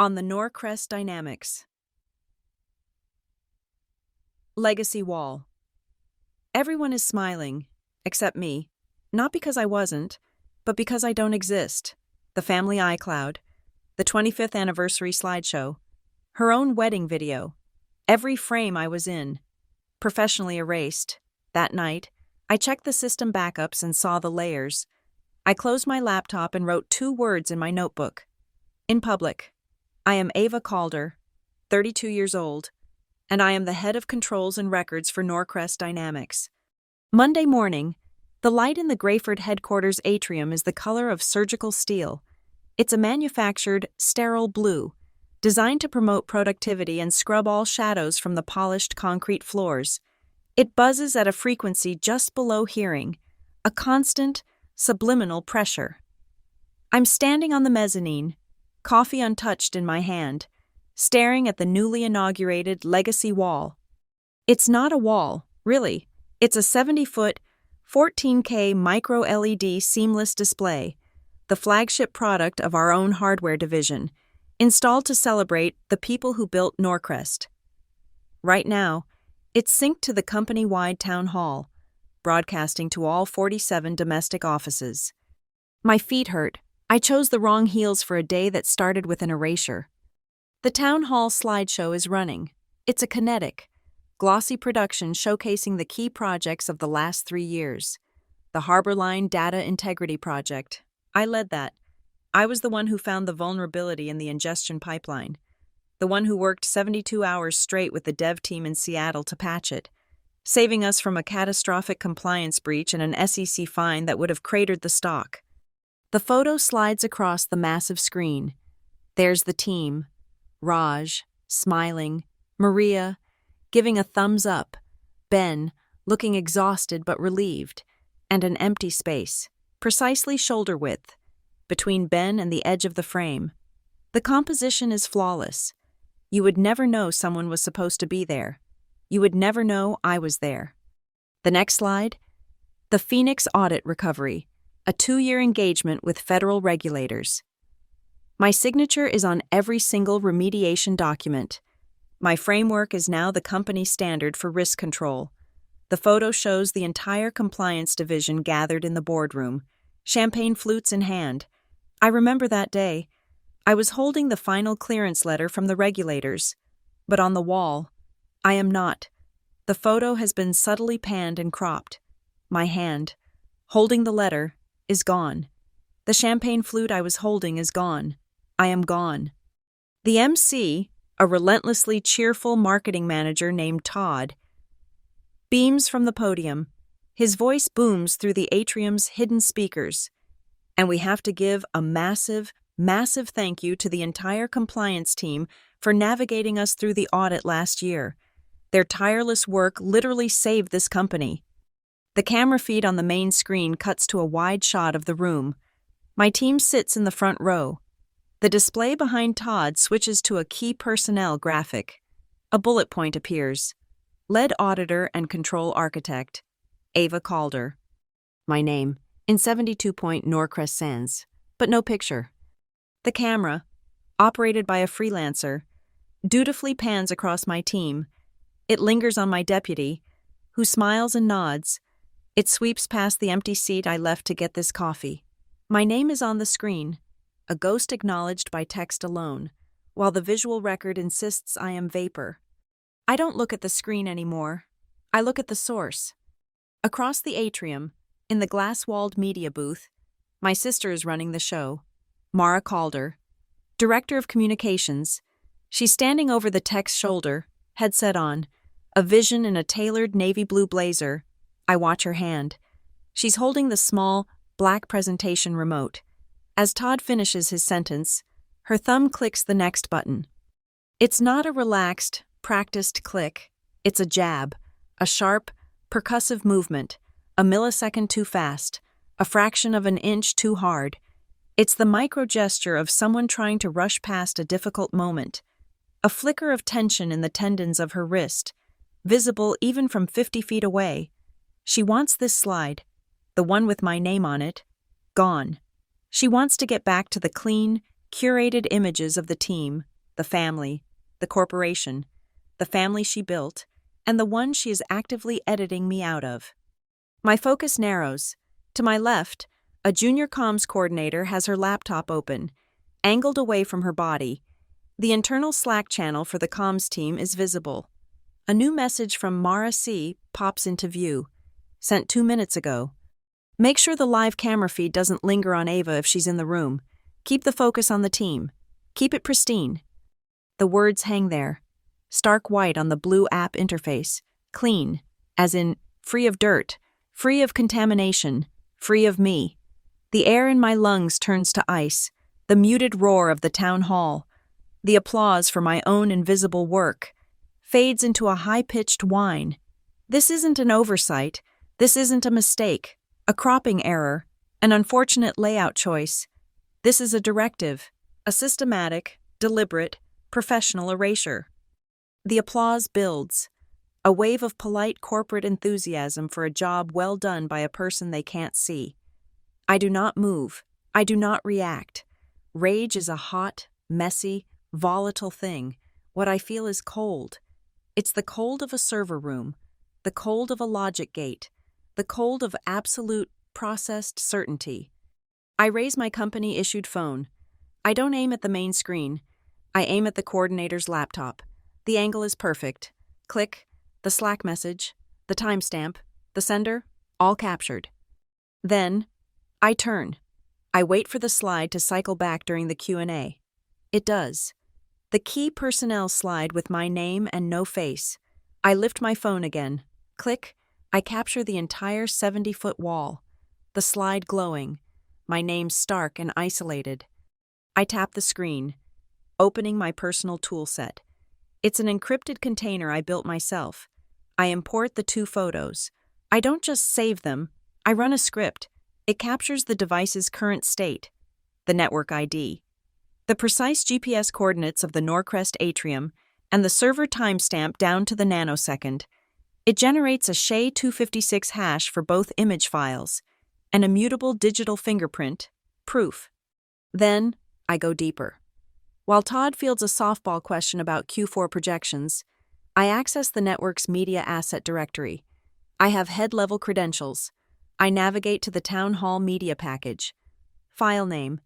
On the Norcrest Dynamics. Legacy Wall. Everyone is smiling, except me. Not because I wasn't, but because I don't exist. The family iCloud, the 25th anniversary slideshow, her own wedding video, every frame I was in, professionally erased. That night, I checked the system backups and saw the layers. I closed my laptop and wrote 2 words in my notebook. In public. I am Ava Calder, 32 years old, and I am the head of controls and records for Norcrest Dynamics. Monday morning, the light in the Grayford headquarters atrium is the color of surgical steel. It's a manufactured, sterile blue, designed to promote productivity and scrub all shadows from the polished concrete floors. It buzzes at a frequency just below hearing, a constant, subliminal pressure. I'm standing on the mezzanine, coffee untouched in my hand, staring at the newly inaugurated Legacy Wall. It's not a wall, really. It's a 70-foot, 14K micro-LED seamless display, the flagship product of our own hardware division, installed to celebrate the people who built Norcrest. Right now, it's synced to the company-wide town hall, broadcasting to all 47 domestic offices. My feet hurt. I chose the wrong heels for a day that started with an erasure. The town hall slideshow is running. It's a kinetic, glossy production showcasing the key projects of the last 3 years. The Harbor Line Data Integrity Project. I led that. I was the one who found the vulnerability in the ingestion pipeline. The one who worked 72 hours straight with the dev team in Seattle to patch it, saving us from a catastrophic compliance breach and an SEC fine that would have cratered the stock. The photo slides across the massive screen. There's the team. Raj, smiling. Maria, giving a thumbs up. Ben, looking exhausted but relieved. And an empty space, precisely shoulder width, between Ben and the edge of the frame. The composition is flawless. You would never know someone was supposed to be there. You would never know I was there. The next slide. The Phoenix Audit Recovery. A 2-year engagement with federal regulators. My signature is on every single remediation document. My framework is now the company standard for risk control. The photo shows the entire compliance division gathered in the boardroom, champagne flutes in hand. I remember that day. I was holding the final clearance letter from the regulators, but on the wall, I am not. The photo has been subtly panned and cropped. My hand, holding the letter, is gone. The champagne flute I was holding is gone. I am gone. The MC, a relentlessly cheerful marketing manager named Todd, beams from the podium. His voice booms through the atrium's hidden speakers. And we have to give a massive, massive thank you to the entire compliance team for navigating us through the audit last year. Their tireless work literally saved this company. The camera feed on the main screen cuts to a wide shot of the room. My team sits in the front row. The display behind Todd switches to a key personnel graphic. A bullet point appears. Lead auditor and control architect, Ava Calder. My name, in 72-point Norcrest Sands, but no picture. The camera, operated by a freelancer, dutifully pans across my team. It lingers on my deputy, who smiles and nods. It sweeps past the empty seat I left to get this coffee. My name is on the screen, a ghost acknowledged by text alone, while the visual record insists I am vapor. I don't look at the screen anymore. I look at the source. Across the atrium, in the glass-walled media booth, my sister is running the show, Mara Calder, Director of Communications. She's standing over the tech's shoulder, headset on, a vision in a tailored navy blue blazer. I watch her hand. She's holding the small, black presentation remote. As Todd finishes his sentence, her thumb clicks the next button. It's not a relaxed, practiced click. It's a jab, a sharp, percussive movement, a millisecond too fast, a fraction of an inch too hard. It's the micro-gesture of someone trying to rush past a difficult moment. A flicker of tension in the tendons of her wrist, visible even from 50 feet away. She wants this slide, the one with my name on it, gone. She wants to get back to the clean, curated images of the team, the family, the corporation, the family she built, and the one she is actively editing me out of. My focus narrows. To my left, a junior comms coordinator has her laptop open, angled away from her body. The internal Slack channel for the comms team is visible. A new message from Mara C. pops into view, sent 2 minutes ago. Make sure the live camera feed doesn't linger on Ava if she's in the room. Keep the focus on the team. Keep it pristine. The words hang there, stark white on the blue app interface, clean, as in free of dirt, free of contamination, free of me. The air in my lungs turns to ice, the muted roar of the town hall, the applause for my own invisible work, fades into a high-pitched whine. This isn't an oversight. This isn't a mistake, a cropping error, an unfortunate layout choice. This is a directive, a systematic, deliberate, professional erasure. The applause builds, a wave of polite corporate enthusiasm for a job well done by a person they can't see. I do not move. I do not react. Rage is a hot, messy, volatile thing. What I feel is cold. It's the cold of a server room, the cold of a logic gate, the cold of absolute, processed certainty. I raise my company-issued phone. I don't aim at the main screen. I aim at the coordinator's laptop. The angle is perfect. Click, the Slack message, the timestamp, the sender, all captured. Then, I turn. I wait for the slide to cycle back during the Q&A. It does. The key personnel slide with my name and no face. I lift my phone again. Click. I capture the entire 70-foot wall. The slide glowing. My name stark and isolated. I tap the screen, opening my personal toolset. It's an encrypted container I built myself. I import the 2 photos. I don't just save them. I run a script. It captures the device's current state, the network ID, the precise GPS coordinates of the Norcrest atrium, and the server timestamp down to the nanosecond. It generates a SHA-256 hash for both image files, an immutable digital fingerprint, proof. Then, I go deeper. While Todd fields a softball question about Q4 projections, I access the network's media asset directory. I have head-level credentials. I navigate to the Town Hall media package. File name,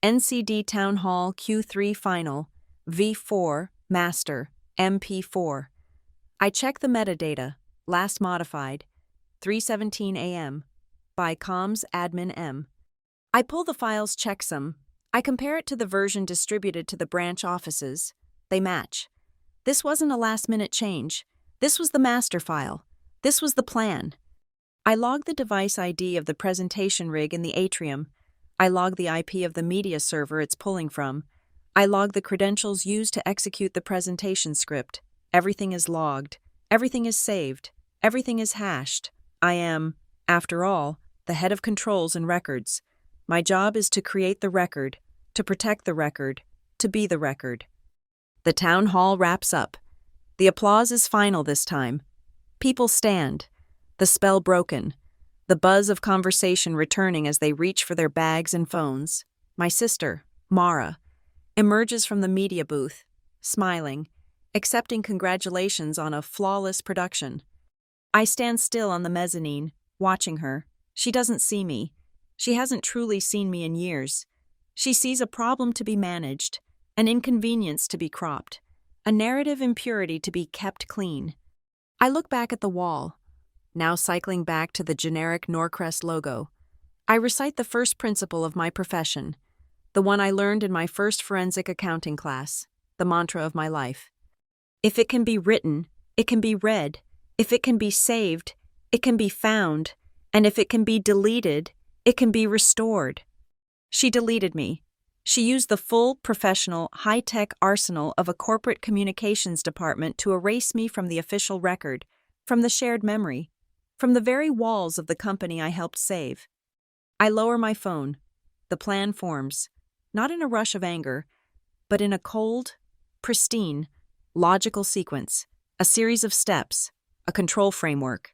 NCD Town Hall Q3 Final, V4, Master, MP4. I check the metadata, last modified, 3:17 a.m., by comms admin M. I pull the file's checksum. I compare it to the version distributed to the branch offices. They match. This wasn't a last-minute change. This was the master file. This was the plan. I log the device ID of the presentation rig in the atrium. I log the IP of the media server it's pulling from. I log the credentials used to execute the presentation script. Everything is logged. Everything is saved. Everything is hashed. I am, after all, the head of controls and records. My job is to create the record, to protect the record, to be the record. The town hall wraps up. The applause is final this time. People stand, the spell broken, the buzz of conversation returning as they reach for their bags and phones. My sister, Mara, emerges from the media booth, smiling, accepting congratulations on a flawless production. I stand still on the mezzanine, watching her. She doesn't see me. She hasn't truly seen me in years. She sees a problem to be managed, an inconvenience to be cropped, a narrative impurity to be kept clean. I look back at the wall, now cycling back to the generic Norcrest logo. I recite the first principle of my profession, the one I learned in my first forensic accounting class, the mantra of my life. If it can be written, it can be read. If it can be saved, it can be found. And if it can be deleted, it can be restored. She deleted me. She used the full, professional, high-tech arsenal of a corporate communications department to erase me from the official record, from the shared memory, from the very walls of the company I helped save. I lower my phone. The plan forms, not in a rush of anger, but in a cold, pristine, logical sequence, a series of steps, a control framework.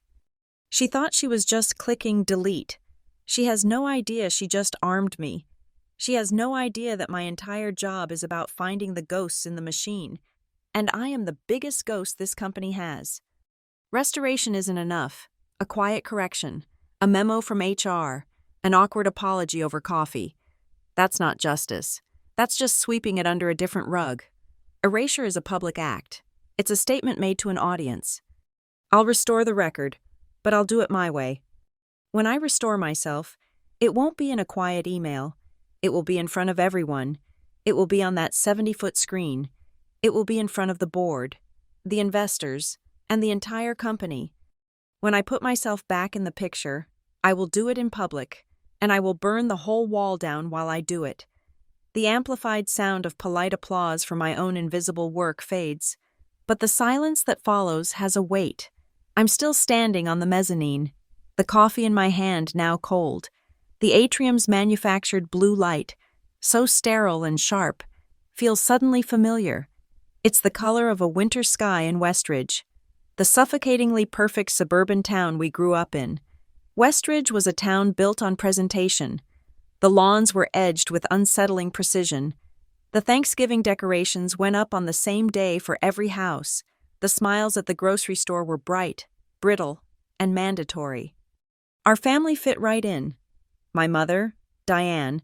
She thought she was just clicking delete. She has no idea she just armed me. She has no idea that my entire job is about finding the ghosts in the machine, and I am the biggest ghost this company has. Restoration isn't enough. A quiet correction, a memo from HR, an awkward apology over coffee. That's not justice. That's just sweeping it under a different rug. Erasure is a public act. It's a statement made to an audience. I'll restore the record, but I'll do it my way. When I restore myself, it won't be in a quiet email. It will be in front of everyone. It will be on that 70-foot screen. It will be in front of the board, the investors, and the entire company. When I put myself back in the picture, I will do it in public, and I will burn the whole wall down while I do it. The amplified sound of polite applause for my own invisible work fades, but the silence that follows has a weight. I'm still standing on the mezzanine, the coffee in my hand now cold. The atrium's manufactured blue light, so sterile and sharp, feels suddenly familiar. It's the color of a winter sky in Westridge, the suffocatingly perfect suburban town we grew up in. Westridge was a town built on presentation. The lawns were edged with unsettling precision. The Thanksgiving decorations went up on the same day for every house. The smiles at the grocery store were bright, brittle, and mandatory. Our family fit right in. My mother, Diane,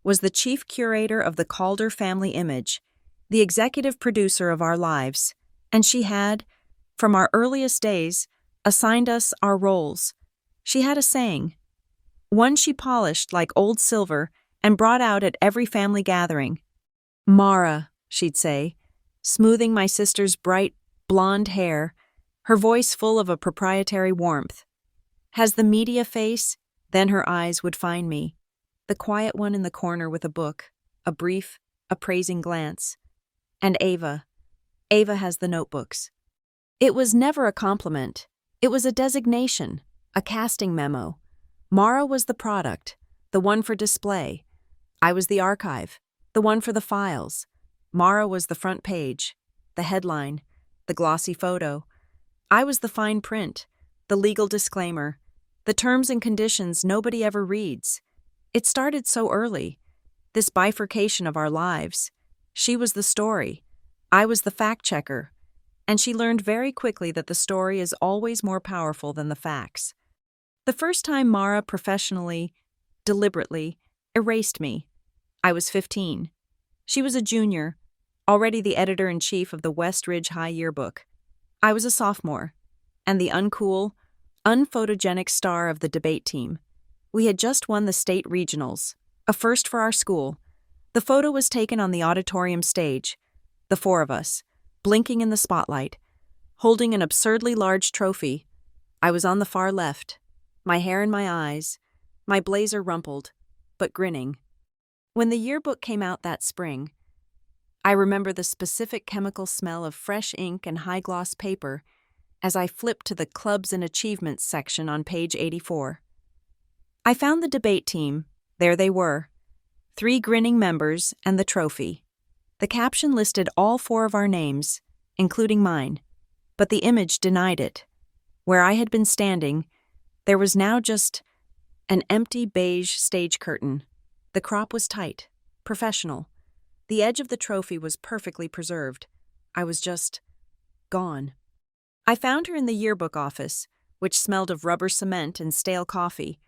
was the chief curator of the Calder family image, the executive producer of our lives, and she had, from our earliest days, assigned us our roles. She had a saying, one she polished like old silver and brought out at every family gathering. "Mara," she'd say, smoothing my sister's bright, blonde hair, her voice full of a proprietary warmth. "Has the media face?" Then her eyes would find me, the quiet one in the corner with a book, a brief, appraising glance. And Ava. Ava has the notebooks. It was never a compliment. It was a designation, a casting memo. Mara was the product, the one for display. I was the archive, the one for the files. Mara was the front page, the headline, the glossy photo. I was the fine print, the legal disclaimer, the terms and conditions nobody ever reads. It started so early, this bifurcation of our lives. She was the story. I was the fact-checker. And she learned very quickly that the story is always more powerful than the facts. The first time Mara professionally, deliberately, erased me, I was 15. She was a junior, already the editor-in-chief of the Westridge High Yearbook. I was a sophomore, and the uncool, unphotogenic star of the debate team. We had just won the state regionals, a first for our school. The photo was taken on the auditorium stage, the four of us, blinking in the spotlight, holding an absurdly large trophy. I was on the far left, my hair in my eyes, my blazer rumpled, but grinning. When the yearbook came out that spring, I remember the specific chemical smell of fresh ink and high-gloss paper as I flipped to the Clubs and Achievements section on page 84. I found the debate team. There they were, 3 grinning members and the trophy. The caption listed all 4 of our names, including mine, but the image denied it. Where I had been standing, there was now just an empty beige stage curtain. The crop was tight, professional. The edge of the trophy was perfectly preserved. I was just gone. I found her in the yearbook office, which smelled of rubber cement and stale coffee.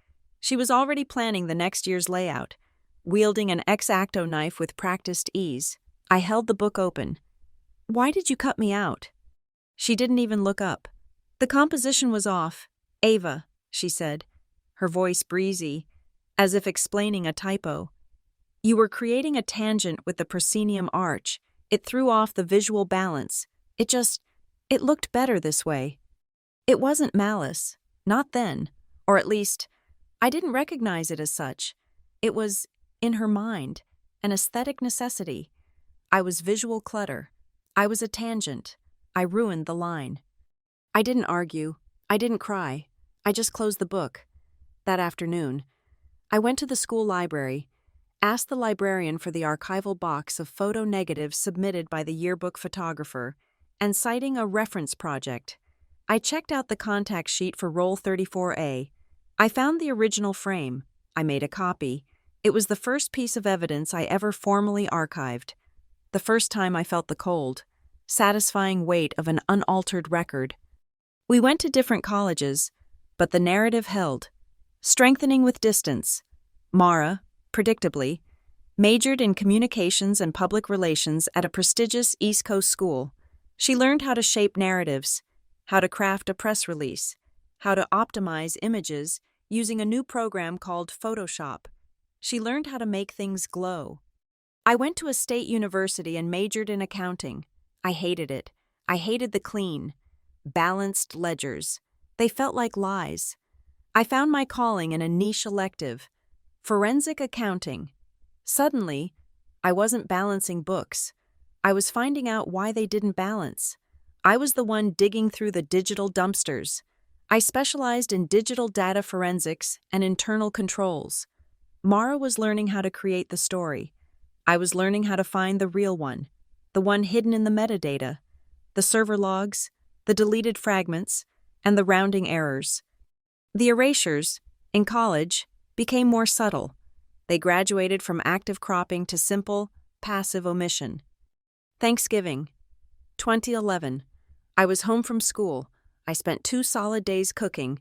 She was already planning the next year's layout, wielding an X-Acto knife with practiced ease. I held the book open. "Why did you cut me out?" She didn't even look up. "The composition was off. Ava," she said, her voice breezy, as if explaining a typo. "You were creating a tangent with the proscenium arch. It threw off the visual balance. It looked better this way." It wasn't malice, not then, or at least, I didn't recognize it as such. It was, in her mind, an aesthetic necessity. I was visual clutter. I was a tangent. I ruined the line. I didn't argue. I didn't cry. I just closed the book. That afternoon, I went to the school library, asked the librarian for the archival box of photo negatives submitted by the yearbook photographer, and citing a reference project, I checked out the contact sheet for Roll 34A. I found the original frame. I made a copy, It was the first piece of evidence I ever formally archived. The first time I felt the cold, satisfying weight of an unaltered record. We went to different colleges, but the narrative held. Strengthening with distance. Mara, predictably, majored in communications and public relations at a prestigious East Coast school. She learned how to shape narratives, how to craft a press release, how to optimize images using a new program called Photoshop. She learned how to make things glow. I went to a state university and majored in accounting. I hated it. I hated the clean, balanced ledgers. They felt like lies. I found my calling in a niche elective, forensic accounting. Suddenly, I wasn't balancing books. I was finding out why they didn't balance. I was the one digging through the digital dumpsters. I specialized in digital data forensics and internal controls. Mara was learning how to create the story. I was learning how to find the real one, the one hidden in the metadata, the server logs, the deleted fragments, and the rounding errors. The erasures, in college, became more subtle. They graduated from active cropping to simple, passive omission. Thanksgiving, 2011. I was home from school. I spent 2 solid days cooking.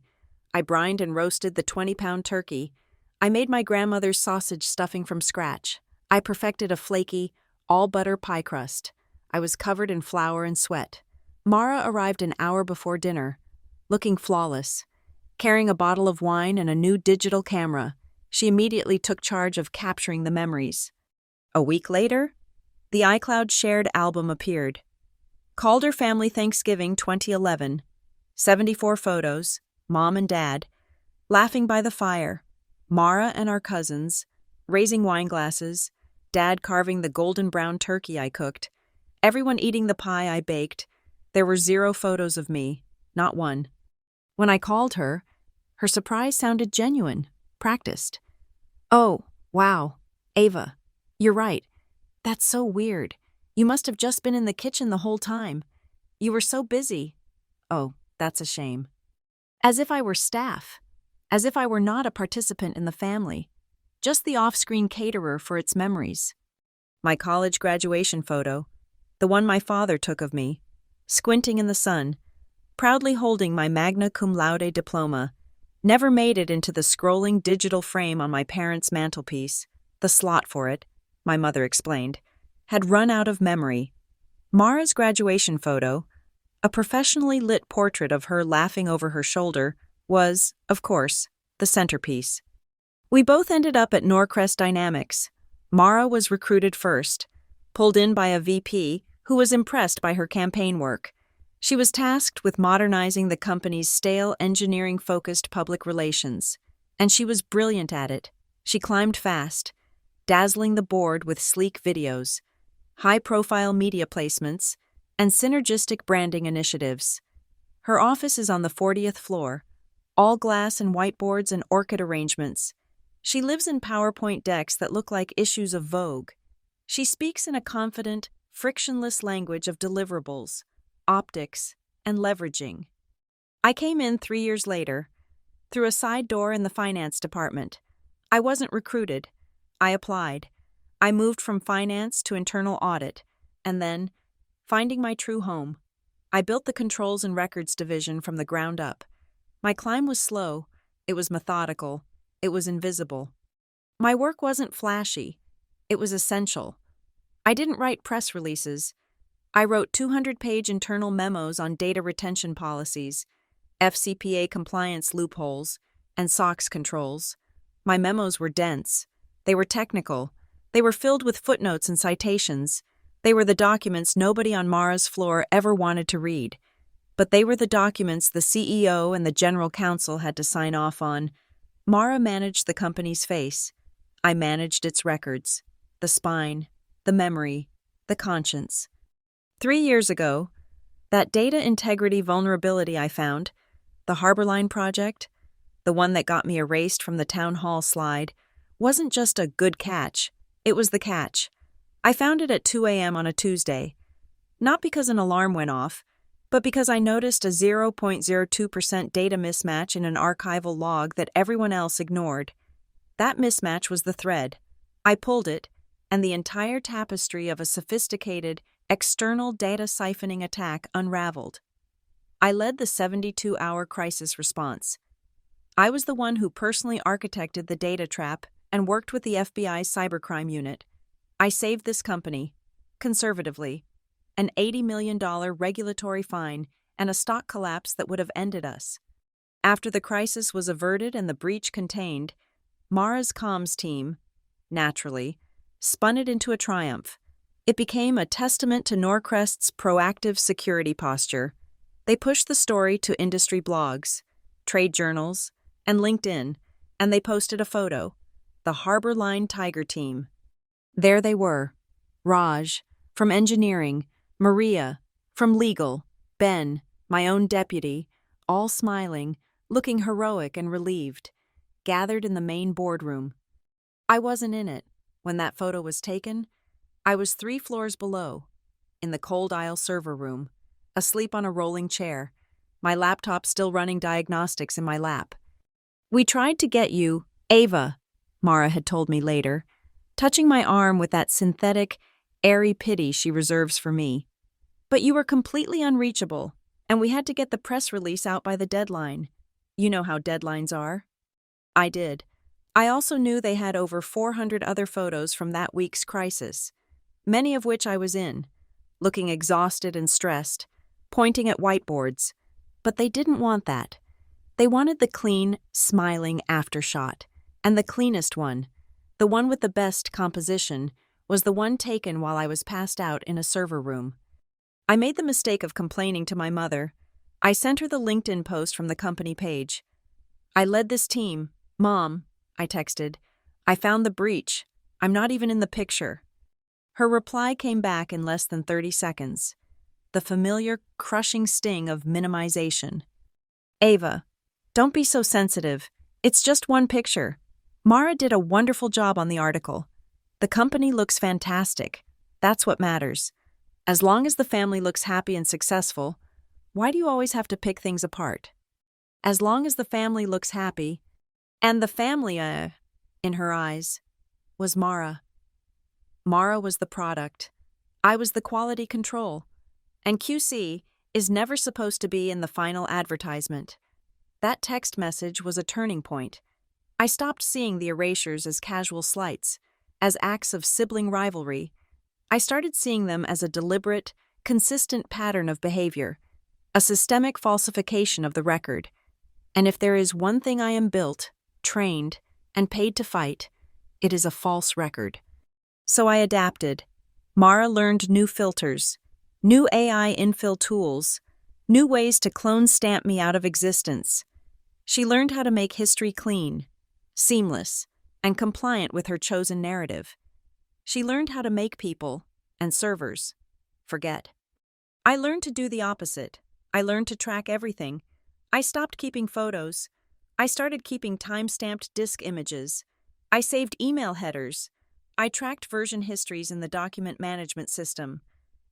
I brined and roasted the 20-pound turkey. I made my grandmother's sausage stuffing from scratch. I perfected a flaky, all-butter pie crust. I was covered in flour and sweat. Mara arrived an hour before dinner, looking flawless. Carrying a bottle of wine and a new digital camera, she immediately took charge of capturing the memories. A week later, the iCloud shared album appeared. Calder Family Thanksgiving 2011. 74 photos, Mom and Dad, laughing by the fire, Mara and our cousins, raising wine glasses, Dad carving the golden brown turkey I cooked, everyone eating the pie I baked. There were 0 photos of me, not one. When I called her, her surprise sounded genuine, practiced. "Oh, wow, Ava, you're right. That's so weird. You must have just been in the kitchen the whole time. You were so busy. Oh, that's a shame." As if I were staff. As if I were not a participant in the family. Just the off-screen caterer for its memories. My college graduation photo, the one my father took of me, squinting in the sun, proudly holding my magna cum laude diploma, never made it into the scrolling digital frame on my parents' mantelpiece. The slot for it, my mother explained, had run out of memory. Mara's graduation photo, a professionally lit portrait of her laughing over her shoulder, was, of course, the centerpiece. We both ended up at Norcrest Dynamics. Mara was recruited first, pulled in by a VP who was impressed by her campaign work. She was tasked with modernizing the company's stale, engineering-focused public relations, and she was brilliant at it. She climbed fast, dazzling the board with sleek videos, high-profile media placements, and synergistic branding initiatives. Her office is on the 40th floor, all glass and whiteboards and orchid arrangements. She lives in PowerPoint decks that look like issues of Vogue. She speaks in a confident, frictionless language of deliverables, optics, and leveraging. I came in 3 years later, through a side door in the finance department. I wasn't recruited. I applied. I moved from finance to internal audit, and then, finding my true home, I built the controls and records division from the ground up. My climb was slow, it was methodical, it was invisible. My work wasn't flashy, it was essential. I didn't write press releases. I wrote 200-page internal memos on data retention policies, FCPA compliance loopholes, and SOX controls. My memos were dense. They were technical. They were filled with footnotes and citations. They were the documents nobody on Mara's floor ever wanted to read. But they were the documents the CEO and the general counsel had to sign off on. Mara managed the company's face. I managed its records, the spine, the memory, the conscience. 3 years ago, that data integrity vulnerability I found, the Harborline project, the one that got me erased from the town hall slide, wasn't just a good catch, it was the catch. I found it at 2 a.m. on a Tuesday. Not because an alarm went off, but because I noticed a 0.02% data mismatch in an archival log that everyone else ignored. That mismatch was the thread. I pulled it, and the entire tapestry of a sophisticated, external data siphoning attack unraveled. I led the 72-hour crisis response. I was the one who personally architected the data trap and worked with the FBI's cybercrime unit. I saved this company, conservatively, an $80 million regulatory fine and a stock collapse that would have ended us. After the crisis was averted and the breach contained, Mara's comms team, naturally, spun it into a triumph. It became a testament to Norcrest's proactive security posture. They pushed the story to industry blogs, trade journals, and LinkedIn, and they posted a photo, the Harbor Line Tiger team. There they were, Raj, from engineering, Maria, from legal, Ben, my own deputy, all smiling, looking heroic and relieved, gathered in the main boardroom. I wasn't in it. When that photo was taken, I was 3 floors below, in the cold aisle server room, asleep on a rolling chair, my laptop still running diagnostics in my lap. "We tried to get you, Ava," Mara had told me later, touching my arm with that synthetic, airy pity she reserves for me. "But you were completely unreachable, and we had to get the press release out by the deadline. You know how deadlines are." I did. I also knew they had over 400 other photos from that week's crisis, many of which I was in, looking exhausted and stressed, pointing at whiteboards. But they didn't want that. They wanted the clean, smiling aftershot. And the cleanest one, the one with the best composition, was the one taken while I was passed out in a server room. I made the mistake of complaining to my mother. I sent her the LinkedIn post from the company page. "I led this team. Mom," I texted, "I found the breach. I'm not even in the picture." Her reply came back in less than 30 seconds. The familiar, crushing sting of minimization. "Ava, don't be so sensitive. It's just one picture. Mara did a wonderful job on the article. The company looks fantastic. That's what matters. As long as the family looks happy and successful, why do you always have to pick things apart? As long as the family looks happy, and the family, in her eyes, was Mara. Mara was the product. I was the quality control. And QC is never supposed to be in the final advertisement. That text message was a turning point. I stopped seeing the erasures as casual slights, as acts of sibling rivalry. I started seeing them as a deliberate, consistent pattern of behavior, a systemic falsification of the record. And if there is one thing I am built, trained, and paid to fight, it is a false record. So I adapted. Mara learned new filters, new AI infill tools, new ways to clone stamp me out of existence. She learned how to make history clean, seamless, and compliant with her chosen narrative. She learned how to make people, and servers, forget. I learned to do the opposite. I learned to track everything. I stopped keeping photos. I started keeping time-stamped disk images. I saved email headers. I tracked version histories in the document management system.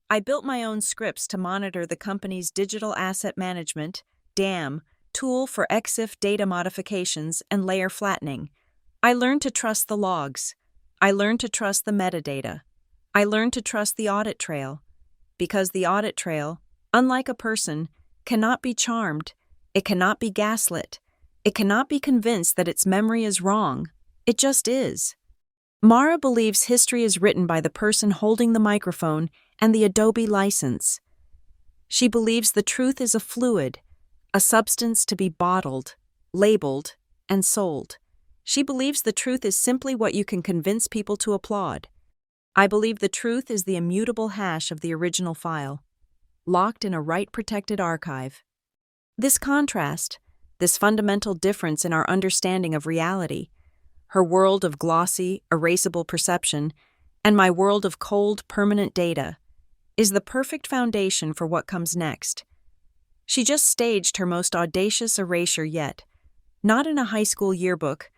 I built my own scripts to monitor the company's digital asset management, DAM, tool for EXIF data modifications and layer flattening. I learned to trust the logs. I learned to trust the metadata. I learned to trust the audit trail. Because the audit trail, unlike a person, cannot be charmed. It cannot be gaslit. It cannot be convinced that its memory is wrong. It just is. Mara believes history is written by the person holding the microphone and the Adobe license. She believes the truth is a fluid, a substance to be bottled, labeled, and sold. She believes the truth is simply what you can convince people to applaud. I believe the truth is the immutable hash of the original file, locked in a right-protected archive. This contrast, this fundamental difference in our understanding of reality, her world of glossy, erasable perception, and my world of cold, permanent data, is the perfect foundation for what comes next. She just staged her most audacious erasure yet, not in a high school yearbook,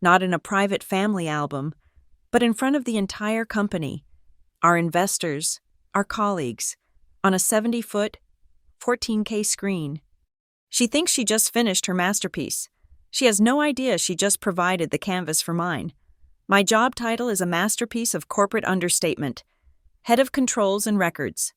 not in a private family album, but in front of the entire company, our investors, our colleagues, on a 70-foot, 14K screen. She thinks she just finished her masterpiece. She has no idea she just provided the canvas for mine. My job title is a masterpiece of corporate understatement. Head of Controls and Records.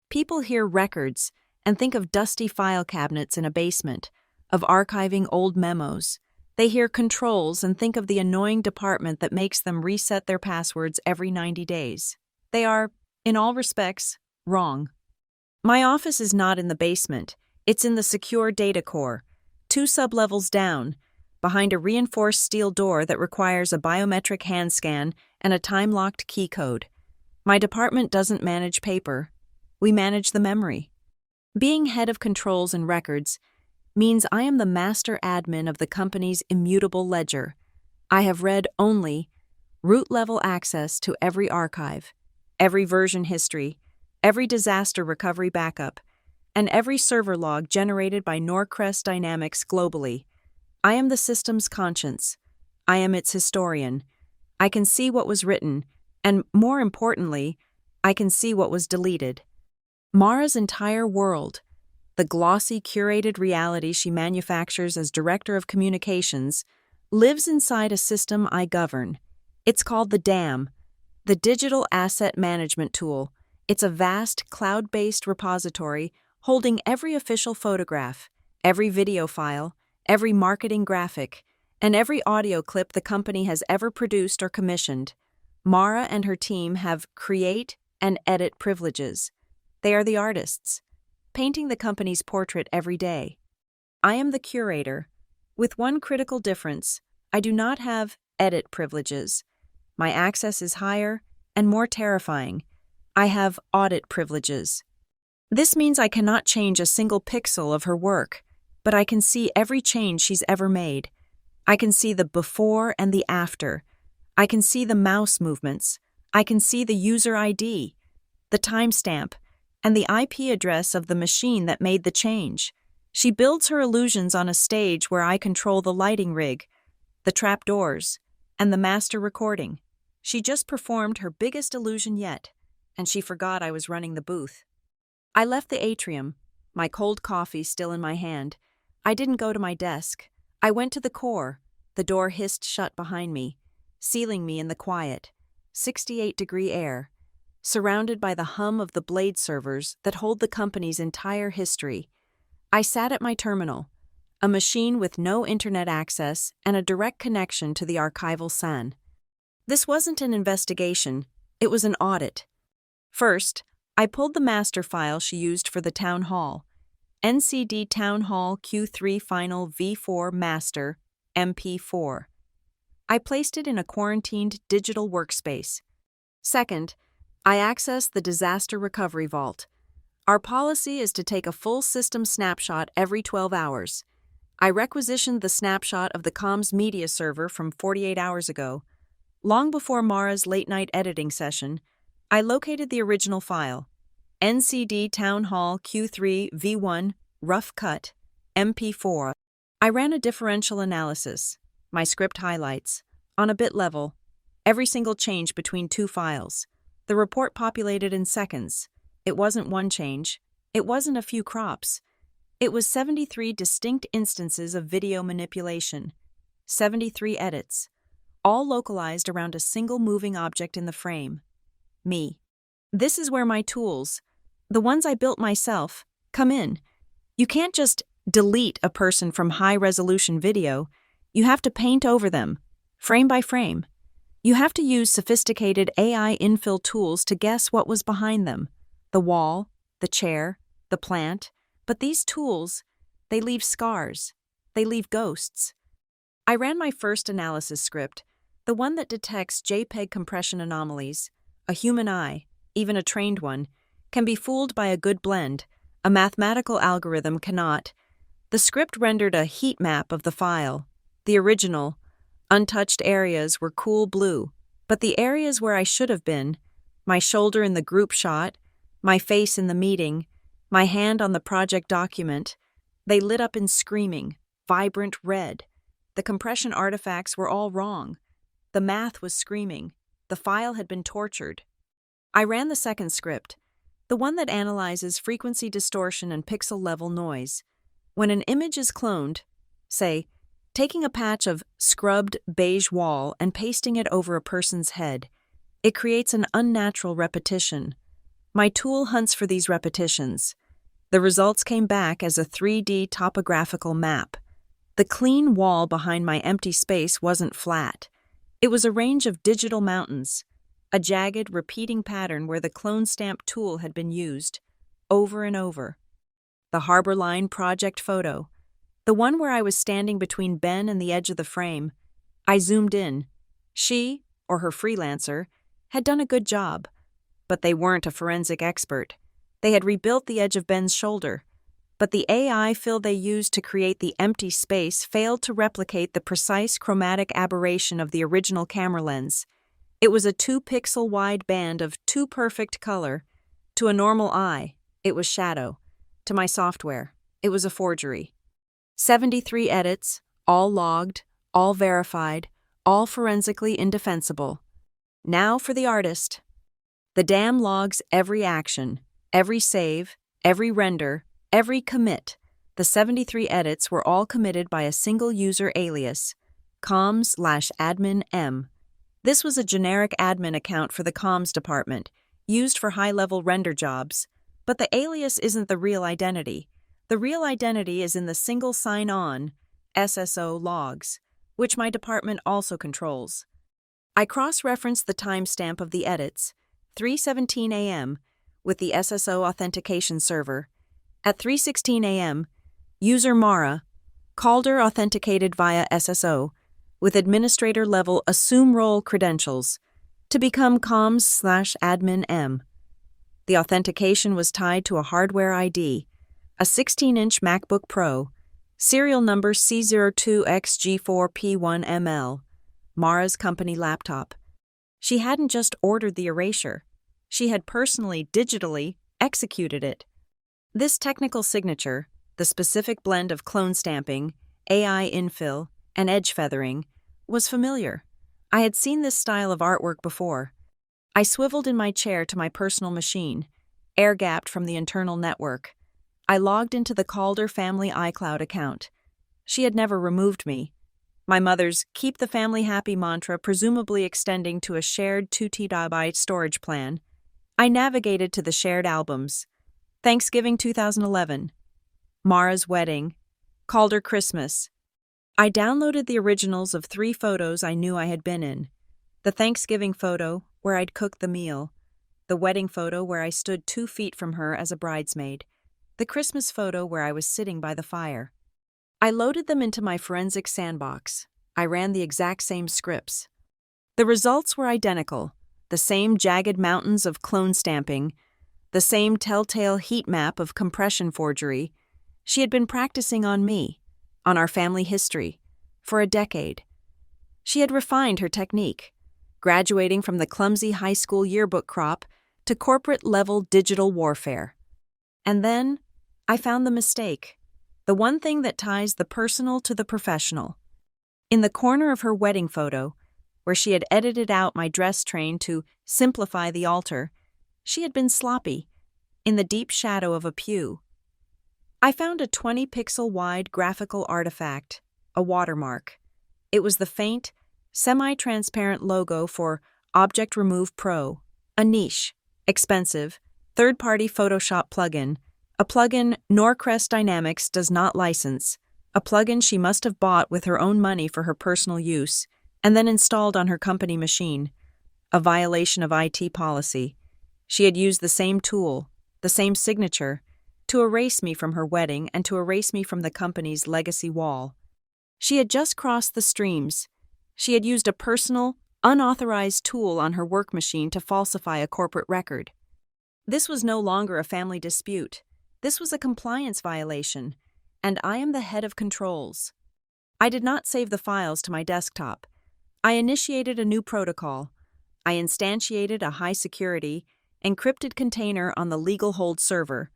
People hear records and think of dusty file cabinets in a basement, of archiving old memos. They hear controls and think of the annoying department that makes them reset their passwords every 90 days. They are, in all respects, wrong. My office is not in the basement. It's in the secure data core, 2 sublevels down, behind a reinforced steel door that requires a biometric hand scan and a time-locked key code. My department doesn't manage paper. We manage the memory. Being head of controls and records means I am the master admin of the company's immutable ledger. I have read only root-level access to every archive, every version history, every disaster recovery backup, and every server log generated by Norcrest Dynamics globally. I am the system's conscience. I am its historian. I can see what was written, and more importantly, I can see what was deleted. Mara's entire world, the glossy, curated reality she manufactures as Director of Communications, lives inside a system I govern. It's called the DAM, the Digital Asset Management Tool. It's a vast, cloud-based repository holding every official photograph, every video file, every marketing graphic, and every audio clip the company has ever produced or commissioned. Mara and her team have create and edit privileges. They are the artists, painting the company's portrait every day. I am the curator, with one critical difference. I do not have edit privileges. My access is higher and more terrifying. I have audit privileges. This means I cannot change a single pixel of her work, but I can see every change she's ever made. I can see the before and the after. I can see the mouse movements. I can see the user ID, the timestamp, and the IP address of the machine that made the change. She builds her illusions on a stage where I control the lighting rig, the trapdoors, and the master recording. She just performed her biggest illusion yet, and she forgot I was running the booth. I left the atrium, my cold coffee still in my hand. I didn't go to my desk. I went to the core. The door hissed shut behind me, sealing me in the quiet, 68-degree air, surrounded by the hum of the blade servers that hold the company's entire history. I sat at my terminal, a machine with no internet access and a direct connection to the archival SAN. This wasn't an investigation, it was an audit. First, I pulled the master file she used for the town hall, NCD Town Hall Q3 Final V4 Master, MP4. I placed it in a quarantined digital workspace. Second, I accessed the Disaster Recovery Vault. Our policy is to take a full system snapshot every 12 hours. I requisitioned the snapshot of the comms media server from 48 hours ago. Long before Mara's late-night editing session, I located the original file, NCD Town Hall Q3 V1 Rough Cut, MP4. I ran a differential analysis, my script highlights, on a bit level, every single change between 2 files. The report populated in seconds. It wasn't one change. It wasn't a few crops. It was 73 distinct instances of video manipulation, 73 edits, all localized around a single moving object in the frame. Me. This is where my tools, the ones I built myself, come in. You can't just delete a person from high-resolution video. You have to paint over them, frame by frame. You have to use sophisticated AI infill tools to guess what was behind them. The wall, the chair, the plant. But these tools, they leave scars. They leave ghosts. I ran my first analysis script, the one that detects JPEG compression anomalies. A human eye, even a trained one, can be fooled by a good blend. A mathematical algorithm cannot. The script rendered a heat map of the file. The original, untouched areas were cool blue, but the areas where I should have been, my shoulder in the group shot, my face in the meeting, my hand on the project document, they lit up in screaming, vibrant red. The compression artifacts were all wrong. The math was screaming. The file had been tortured. I ran the second script, the one that analyzes frequency distortion and pixel-level noise. When an image is cloned, say, taking a patch of scrubbed beige wall and pasting it over a person's head. It creates an unnatural repetition. My tool hunts for these repetitions. The results came back as a 3D topographical map. The clean wall behind my empty space wasn't flat. It was a range of digital mountains, a jagged, repeating pattern where the clone stamp tool had been used, over and over. The Harbor Line project photo, the one where I was standing between Ben and the edge of the frame. I zoomed in. She, or her freelancer, had done a good job, but they weren't a forensic expert. They had rebuilt the edge of Ben's shoulder, but the AI fill they used to create the empty space failed to replicate the precise chromatic aberration of the original camera lens. It was a 2-pixel wide band of too perfect color. To a normal eye, it was shadow. To my software, it was a forgery. 73 edits, all logged, all verified, all forensically indefensible. Now for the artist. The DAM logs every action, every save, every render, every commit. The 73 edits were all committed by a single user alias, com/admin_m. This was a generic admin account for the comms department, used for high-level render jobs. But the alias isn't the real identity. The real identity is in the single sign-on, SSO logs, which my department also controls. I cross-referenced the timestamp of the edits, 3:17 a.m., with the SSO authentication server. At 3:16 a.m., user Mara, Calder authenticated via SSO, with administrator-level assume role credentials, to become comms/admin_m. The authentication was tied to a hardware ID, a 16-inch MacBook Pro, serial number C02XG4P1ML, Mara's company laptop. She hadn't just ordered the erasure. She had personally, digitally, executed it. This technical signature, the specific blend of clone stamping, AI infill, and edge feathering, was familiar. I had seen this style of artwork before. I swiveled in my chair to my personal machine, air-gapped from the internal network. I logged into the Calder family iCloud account. She had never removed me. My mother's keep the family happy mantra presumably extending to a shared 2 TB storage plan. I navigated to the shared albums. Thanksgiving 2011. Mara's wedding. Calder Christmas. I downloaded the originals of 3 photos I knew I had been in. The Thanksgiving photo, where I'd cooked the meal. The wedding photo where I stood 2 feet from her as a bridesmaid. The Christmas photo where I was sitting by the fire. I loaded them into my forensic sandbox. I ran the exact same scripts. The results were identical. The same jagged mountains of clone stamping. The same telltale heat map of compression forgery. She had been practicing on me, on our family history, for a decade. She had refined her technique, graduating from the clumsy high school yearbook crop to corporate-level digital warfare. And then, I found the mistake, the one thing that ties the personal to the professional. In the corner of her wedding photo, where she had edited out my dress train to simplify the altar, she had been sloppy, in the deep shadow of a pew. I found a 20-pixel-wide graphical artifact, a watermark. It was the faint, semi-transparent logo for Object Remove Pro, a niche, expensive, third-party Photoshop plugin, a plugin Norcrest Dynamics does not license, a plugin she must have bought with her own money for her personal use, and then installed on her company machine, a violation of IT policy. She had used the same tool, the same signature, to erase me from her wedding and to erase me from the company's legacy wall. She had just crossed the streams. She had used a personal, unauthorized tool on her work machine to falsify a corporate record. This was no longer a family dispute. This was a compliance violation, and I am the head of controls. I did not save the files to my desktop. I initiated a new protocol. I instantiated a high-security, encrypted container on the legal hold server.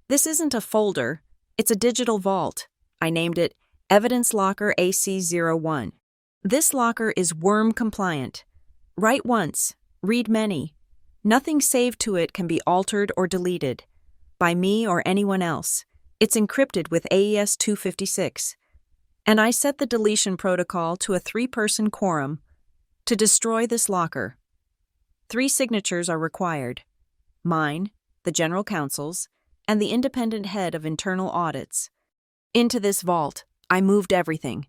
This isn't a folder, it's a digital vault. I named it Evidence Locker AC01. This locker is worm compliant. Write once, read many. Nothing saved to it can be altered or deleted, by me or anyone else. It's encrypted with AES 256. And I set the deletion protocol to a 3-person quorum to destroy this locker. 3 signatures are required: mine, the general counsel's, and the independent head of internal audits. Into this vault, I moved everything.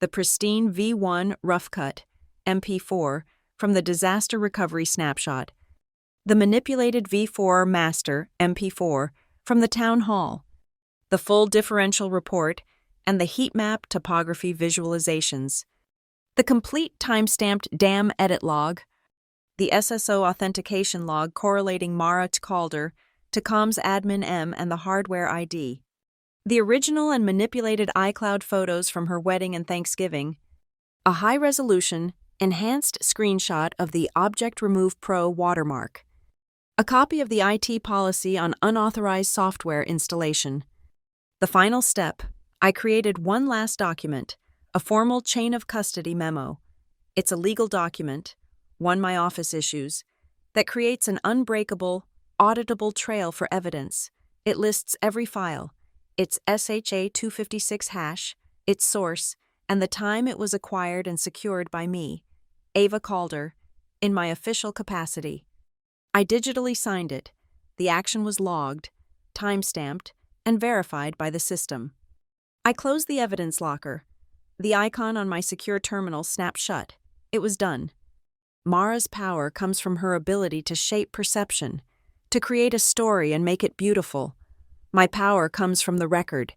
The pristine V1 rough cut, MP4, from the disaster recovery snapshot. The manipulated V4 master, MP4, from the town hall. The full differential report and the heat map topography visualizations. The complete time-stamped DAM edit log. The SSO authentication log correlating Mara Calder to comms admin M and the hardware ID. The original and manipulated iCloud photos from her wedding and Thanksgiving. A high-resolution, enhanced screenshot of the Object Remove Pro watermark. A copy of the IT policy on unauthorized software installation. The final step, I created one last document, a formal chain of custody memo. It's a legal document, one my office issues, that creates an unbreakable, auditable trail for evidence. It lists every file, its SHA-256 hash, its source, and the time it was acquired and secured by me, Ava Calder, in my official capacity. I digitally signed it. The action was logged, time-stamped, and verified by the system. I closed the evidence locker. The icon on my secure terminal snapped shut. It was done. Mara's power comes from her ability to shape perception, to create a story and make it beautiful. My power comes from the record,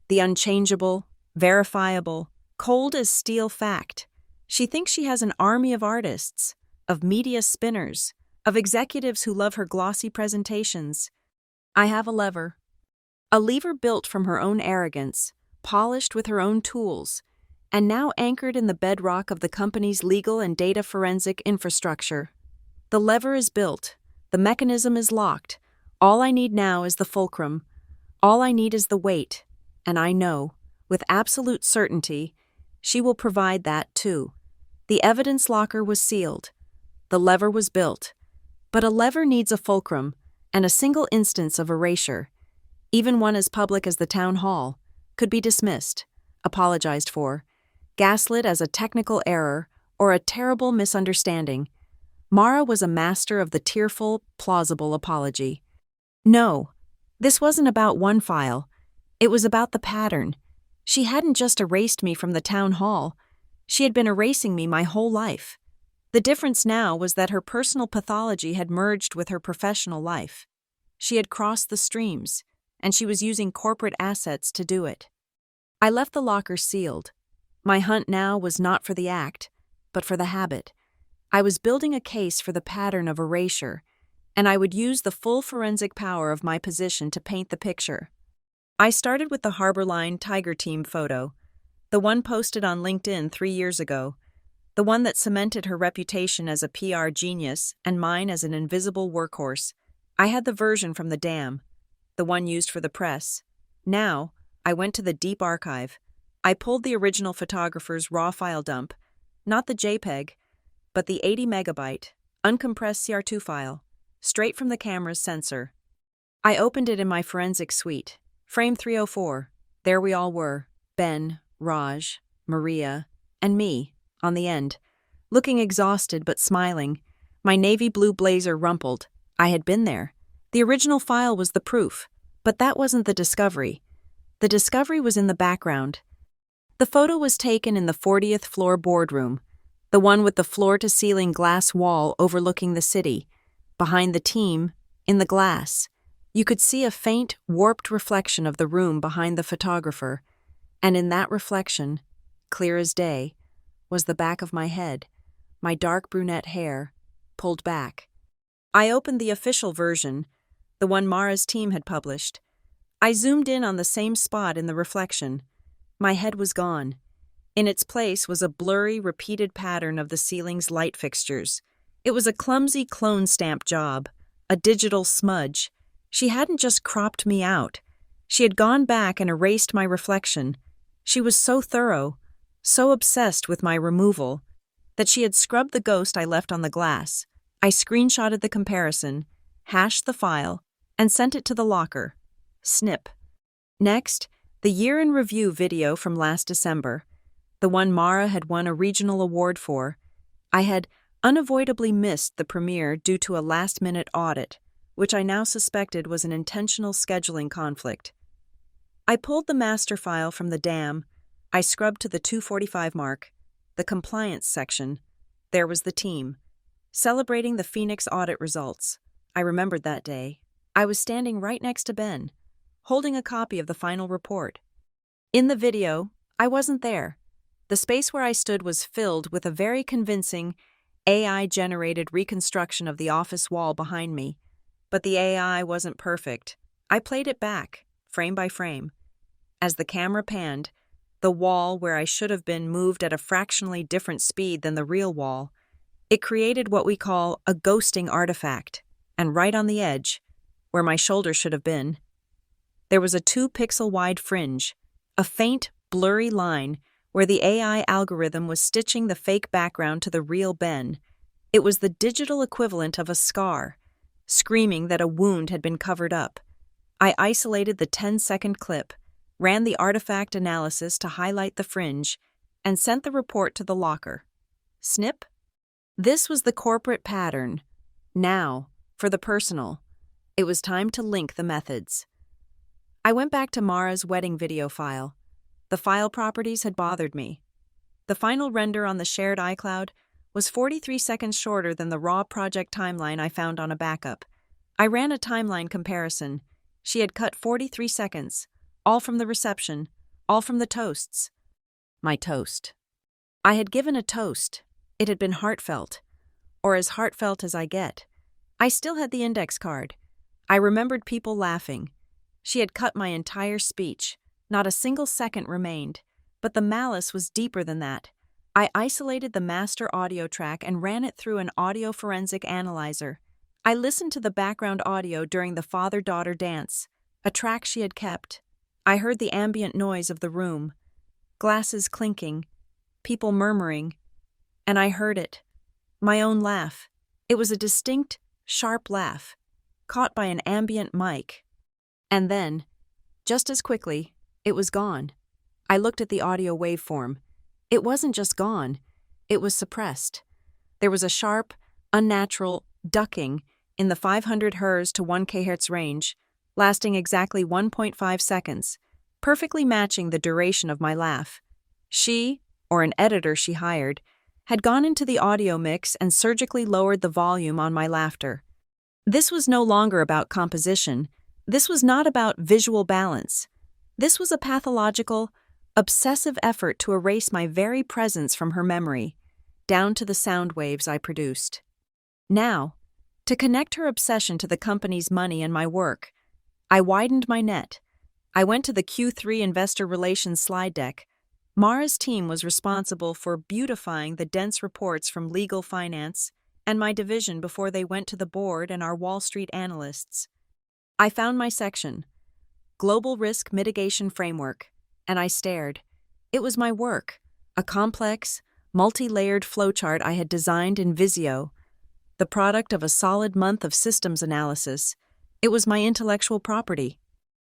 the unchangeable, verifiable, cold as steel fact. She thinks she has an army of artists, of media spinners, of executives who love her glossy presentations. I have a lever built from her own arrogance, polished with her own tools, and now anchored in the bedrock of the company's legal and data forensic infrastructure. The lever is built, the mechanism is locked. All I need now is the fulcrum. All I need is the weight, and I know, with absolute certainty, she will provide that too. The evidence locker was sealed. The lever was built. But a lever needs a fulcrum, and a single instance of erasure, even one as public as the town hall, could be dismissed, apologized for, gaslit as a technical error or a terrible misunderstanding. Mara was a master of the tearful, plausible apology. No, this wasn't about one file. It was about the pattern. She hadn't just erased me from the town hall. She had been erasing me my whole life. The difference now was that her personal pathology had merged with her professional life. She had crossed the streams, and she was using corporate assets to do it. I left the locker sealed. My hunt now was not for the act, but for the habit. I was building a case for the pattern of erasure, and I would use the full forensic power of my position to paint the picture. I started with the Harborline Tiger Team photo, the one posted on LinkedIn 3 years ago, the one that cemented her reputation as a PR genius and mine as an invisible workhorse. I had the version from the dam, the one used for the press. Now, I went to the deep archive. I pulled the original photographer's raw file dump, not the JPEG, but the 80 megabyte, uncompressed CR2 file, straight from the camera's sensor. I opened it in my forensic suite. Frame 304. There we all were, Ben, Raj, Maria, and me, on the end, looking exhausted but smiling. My navy blue blazer rumpled. I had been there. The original file was the proof, but that wasn't the discovery. The discovery was in the background. The photo was taken in the 40th floor boardroom, the one with the floor-to-ceiling glass wall overlooking the city. Behind the team, in the glass, you could see a faint, warped reflection of the room behind the photographer, and in that reflection, clear as day, was the back of my head, my dark brunette hair, pulled back. I opened the official version, the one Mara's team had published. I zoomed in on the same spot in the reflection. My head was gone. In its place was a blurry, repeated pattern of the ceiling's light fixtures. It was a clumsy clone stamp job, a digital smudge. She hadn't just cropped me out. She had gone back and erased my reflection. She was so thorough, so obsessed with my removal, that she had scrubbed the ghost I left on the glass. I screenshotted the comparison, hashed the file, and sent it to the locker. Snip. Next, the The year in review video from last December, the one Mara had won a regional award for. I had unavoidably missed the premiere due to a last-minute audit, which I now suspected was an intentional scheduling conflict. I pulled the master file from the DAM. I scrubbed to the 2:45 mark, the compliance section. There was the team, celebrating the Phoenix audit results. I remembered that day. I was standing right next to Ben, holding a copy of the final report. In the video, I wasn't there. The space where I stood was filled with a very convincing AI-generated reconstruction of the office wall behind me. But the AI wasn't perfect. I played it back, frame by frame. As the camera panned, the wall where I should have been moved at a fractionally different speed than the real wall. It created what we call a ghosting artifact, and right on the edge, where my shoulder should have been, there was a 2-pixel-wide fringe, a faint, blurry line where the AI algorithm was stitching the fake background to the real Ben. It was the digital equivalent of a scar, screaming that a wound had been covered up. I isolated the 10-second clip, ran the artifact analysis to highlight the fringe, and sent the report to the locker. Snip? This was the corporate pattern. Now, for the personal. It was time to link the methods. I went back to Mara's wedding video file. The file properties had bothered me. The final render on the shared iCloud was 43 seconds shorter than the raw project timeline I found on a backup. I ran a timeline comparison. She had cut 43 seconds, all from the reception, all from the toasts. My toast. I had given a toast. It had been heartfelt, or as heartfelt as I get. I still had the index card. I remembered people laughing. She had cut my entire speech. Not a single second remained, but the malice was deeper than that. I isolated the master audio track and ran it through an audio forensic analyzer. I listened to the background audio during the father-daughter dance, a track she had kept. I heard the ambient noise of the room, glasses clinking, people murmuring, and I heard it, my own laugh. It was a distinct, sharp laugh, caught by an ambient mic. And then, just as quickly, it was gone. I looked at the audio waveform. It wasn't just gone, it was suppressed. There was a sharp, unnatural ducking in the 500 Hz to 1 kHz range, lasting exactly 1.5 seconds, perfectly matching the duration of my laugh. She, or an editor she hired, had gone into the audio mix and surgically lowered the volume on my laughter. This was no longer about composition. This was not about visual balance. This was a pathological, obsessive effort to erase my very presence from her memory, down to the sound waves I produced. Now, to connect her obsession to the company's money and my work, I widened my net. I went to the Q3 Investor Relations slide deck. Mara's team was responsible for beautifying the dense reports from legal finance and my division before they went to the board and our Wall Street analysts. I found my section, Global Risk Mitigation Framework, and I stared. It was my work, a complex, multi-layered flowchart I had designed in Visio, the product of a solid month of systems analysis. It was my intellectual property.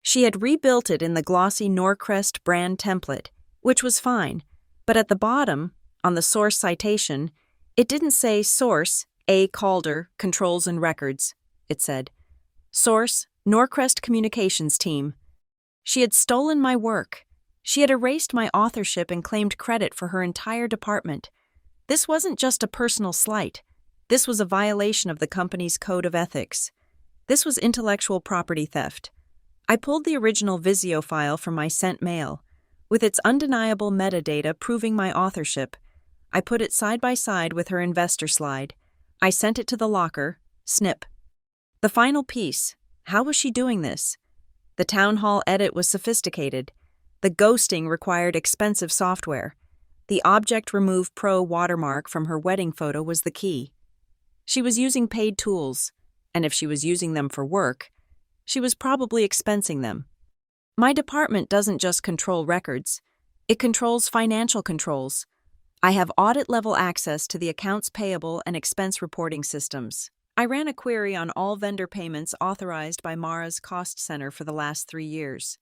She had rebuilt it in the glossy Norcrest brand template, which was fine, but at the bottom, on the source citation, it didn't say Source, A. Calder, Controls and Records. It said, Source, Norcrest Communications Team. She had stolen my work. She had erased my authorship and claimed credit for her entire department. This wasn't just a personal slight. This was a violation of the company's code of ethics. This was intellectual property theft. I pulled the original Visio file from my sent mail. With its undeniable metadata proving my authorship, I put it side by side with her investor slide. I sent it to the locker, snip. The final piece. How was she doing this? The town hall edit was sophisticated. The ghosting required expensive software. The Object Remove Pro watermark from her wedding photo was the key. She was using paid tools, and if she was using them for work, she was probably expensing them. My department doesn't just control records, it controls financial controls. I have audit-level access to the accounts payable and expense reporting systems. I ran a query on all vendor payments authorized by Mara's cost center for the last 3 years.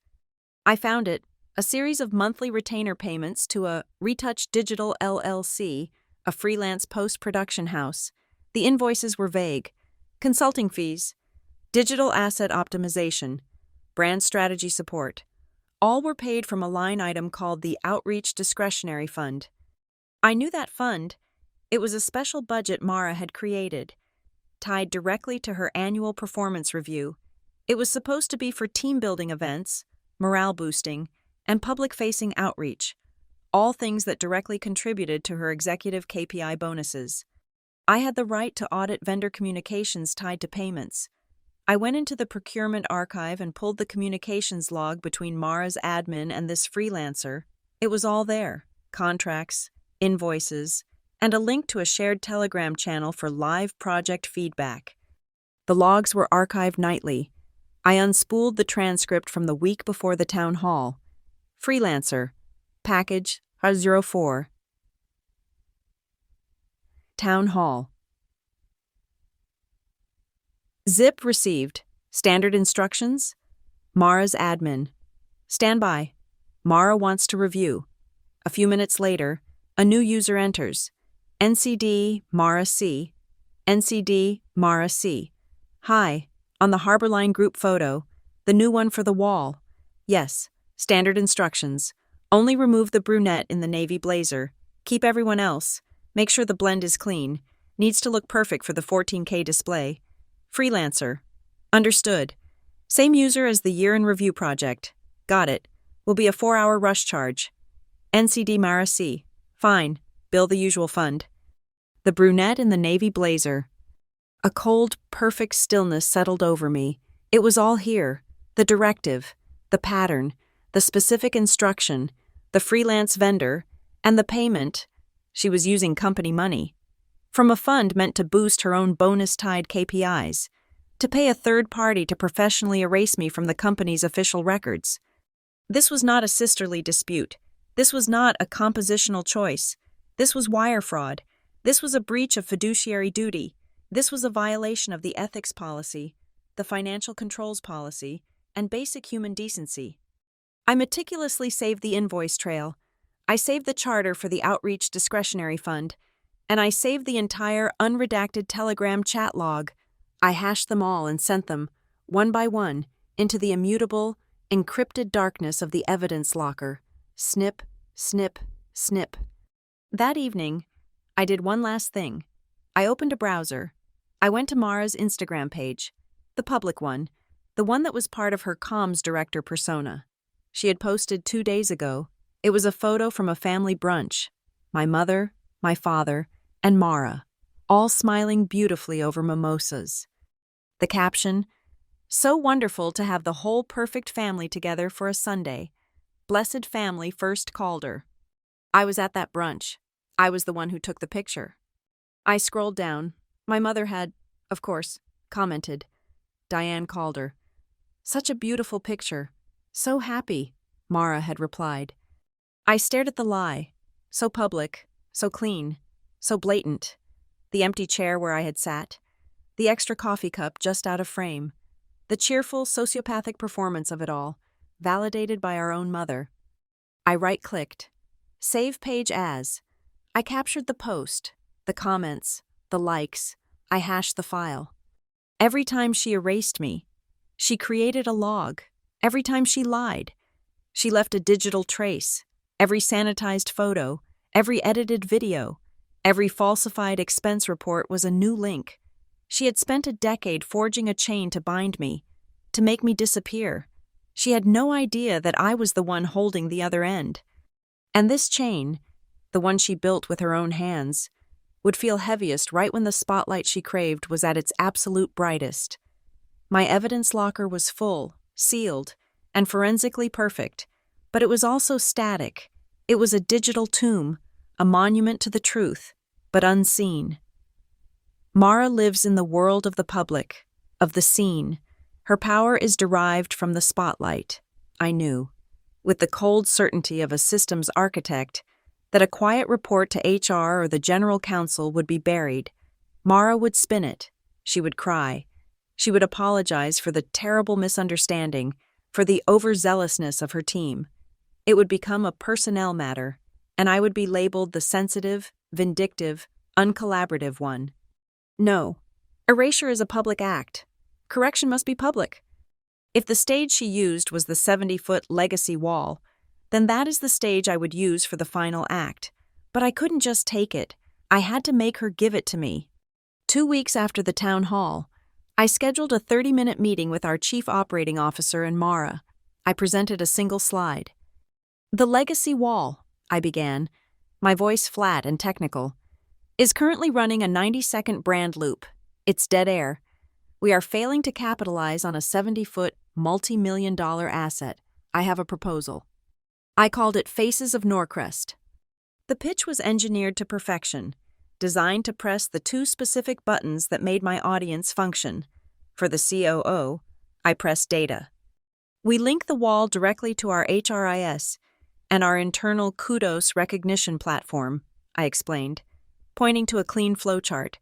I found it, A series of monthly retainer payments to a Retouch Digital LLC, a freelance post-production house. The invoices were vague. Consulting fees, digital asset optimization, brand strategy support. All were paid from a line item called the Outreach Discretionary Fund. I knew that fund. It was a special budget Mara had created, tied directly to her annual performance review. It was supposed to be for team-building events, morale boosting, and public-facing outreach, all things that directly contributed to her executive KPI bonuses. I had the right to audit vendor communications tied to payments. I went into the procurement archive and pulled the communications log between Mara's admin and this freelancer. It was all there: contracts, invoices, and a link to a shared Telegram channel for live project feedback. The logs were archived nightly. I unspooled the transcript from the week before the town hall. Freelancer, package 04. Town hall. Zip received. Standard instructions. Mara's admin. Stand by. Mara wants to review. A few minutes later, a new user enters. NCD Mara C. NCD Mara C. Hi. On the Harborline group photo. The new one for the wall. Yes. Standard instructions. Only remove the brunette in the navy blazer. Keep everyone else. Make sure the blend is clean. Needs to look perfect for the 14K display. Freelancer. Understood. Same user as the year in review project. Got it. Will be a 4-hour rush charge. NCD Mara C. Fine. Bill the usual fund. The brunette in the navy blazer. A cold, perfect stillness settled over me. It was all here. The directive, the pattern, the specific instruction, the freelance vendor, and the payment. She was using company money. From a fund meant to boost her own bonus-tied KPIs, to pay a third party to professionally erase me from the company's official records. This was not a sisterly dispute. This was not a compositional choice. This was wire fraud. This was a breach of fiduciary duty. This was a violation of the ethics policy, the financial controls policy, and basic human decency. I meticulously saved the invoice trail. I saved the charter for the Outreach Discretionary Fund, and I saved the entire unredacted Telegram chat log. I hashed them all and sent them, one by one, into the immutable, encrypted darkness of the evidence locker. Snip, snip, snip. That evening, I did one last thing. I opened a browser. I went to Mara's Instagram page, the public one, the one that was part of her comms director persona. She had posted 2 days ago. It was a photo from a family brunch. My mother, my father, and Mara, all smiling beautifully over mimosas. The caption, "So wonderful to have the whole perfect family together for a Sunday. Blessed family first called her." I was at that brunch. I was the one who took the picture. I scrolled down. My mother had, of course, commented. Diane called her. "Such a beautiful picture. So happy," Mara had replied. I stared at the lie. So public, so clean, so blatant. The empty chair where I had sat. The extra coffee cup just out of frame. The cheerful, sociopathic performance of it all, validated by our own mother. I right-clicked. Save page as. I captured the post, the comments, the likes. I hashed the file. Every time she erased me, she created a log. Every time she lied, she left a digital trace. Every sanitized photo, every edited video, every falsified expense report was a new link. She had spent a decade forging a chain to bind me, to make me disappear. She had no idea that I was the one holding the other end. And this chain, the one she built with her own hands, would feel heaviest right when the spotlight she craved was at its absolute brightest. My evidence locker was full, sealed, and forensically perfect, but it was also static. It was a digital tomb, a monument to the truth, but unseen. Mara lives in the world of the public, of the scene. Her power is derived from the spotlight, I knew, with the cold certainty of a systems architect, that a quiet report to HR or the general counsel would be buried. Mara would spin it. She would cry. She would apologize for the terrible misunderstanding, for the overzealousness of her team. It would become a personnel matter, and I would be labeled the sensitive, vindictive, uncollaborative one. No, erasure is a public act. Correction must be public. If the stage she used was the 70-foot legacy wall, then that is the stage I would use for the final act. But I couldn't just take it. I had to make her give it to me. 2 weeks after the town hall, I scheduled a 30-minute meeting with our chief operating officer and Mara. I presented a single slide. The legacy wall, I began, my voice flat and technical, is currently running a 90-second brand loop. It's dead air. We are failing to capitalize on a 70-foot, multi-million-dollar asset. I have a proposal. I called it Faces of Norcrest. The pitch was engineered to perfection, designed to press the 2 specific buttons that made my audience function. For the COO, I pressed data. We link the wall directly to our HRIS and our internal kudos recognition platform, I explained, pointing to a clean flowchart.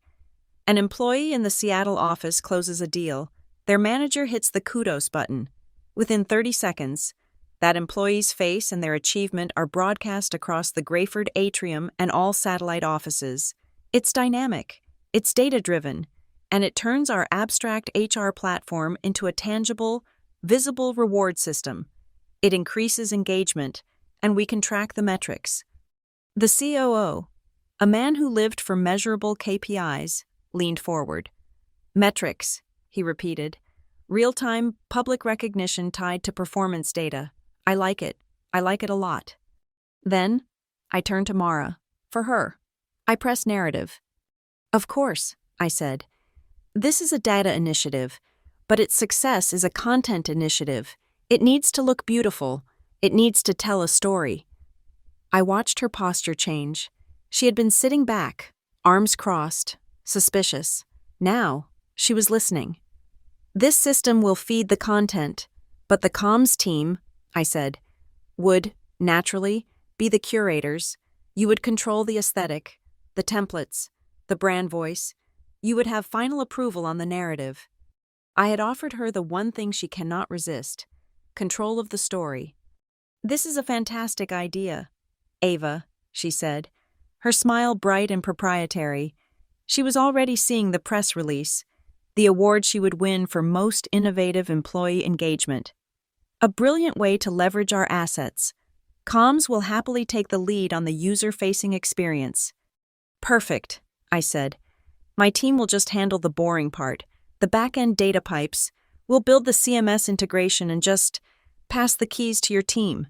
An employee in the Seattle office closes a deal. Their manager hits the kudos button. Within 30 seconds, that employee's face and their achievement are broadcast across the Grayford atrium and all satellite offices. It's dynamic, it's data-driven, and it turns our abstract HR platform into a tangible, visible reward system. It increases engagement, and we can track the metrics. The COO, a man who lived for measurable KPIs, leaned forward. Metrics, he repeated. Real-time public recognition tied to performance data. I like it. I like it a lot. Then, I turned to Mara. For her, I pressed narrative. Of course, I said. This is a data initiative, but its success is a content initiative. It needs to look beautiful. It needs to tell a story. I watched her posture change. She had been sitting back, arms crossed, suspicious. Now, she was listening. This system will feed the content, but the comms team, I said, would, naturally, be the curators. You would control the aesthetic, the templates, the brand voice. You would have final approval on the narrative. I had offered her the one thing she cannot resist, control of the story. This is a fantastic idea, Ava, she said, her smile bright and proprietary. She was already seeing the press release, the award she would win for most innovative employee engagement. A brilliant way to leverage our assets. Comms will happily take the lead on the user-facing experience. Perfect, I said. My team will just handle the boring part, the back-end data pipes. We'll build the CMS integration and just pass the keys to your team.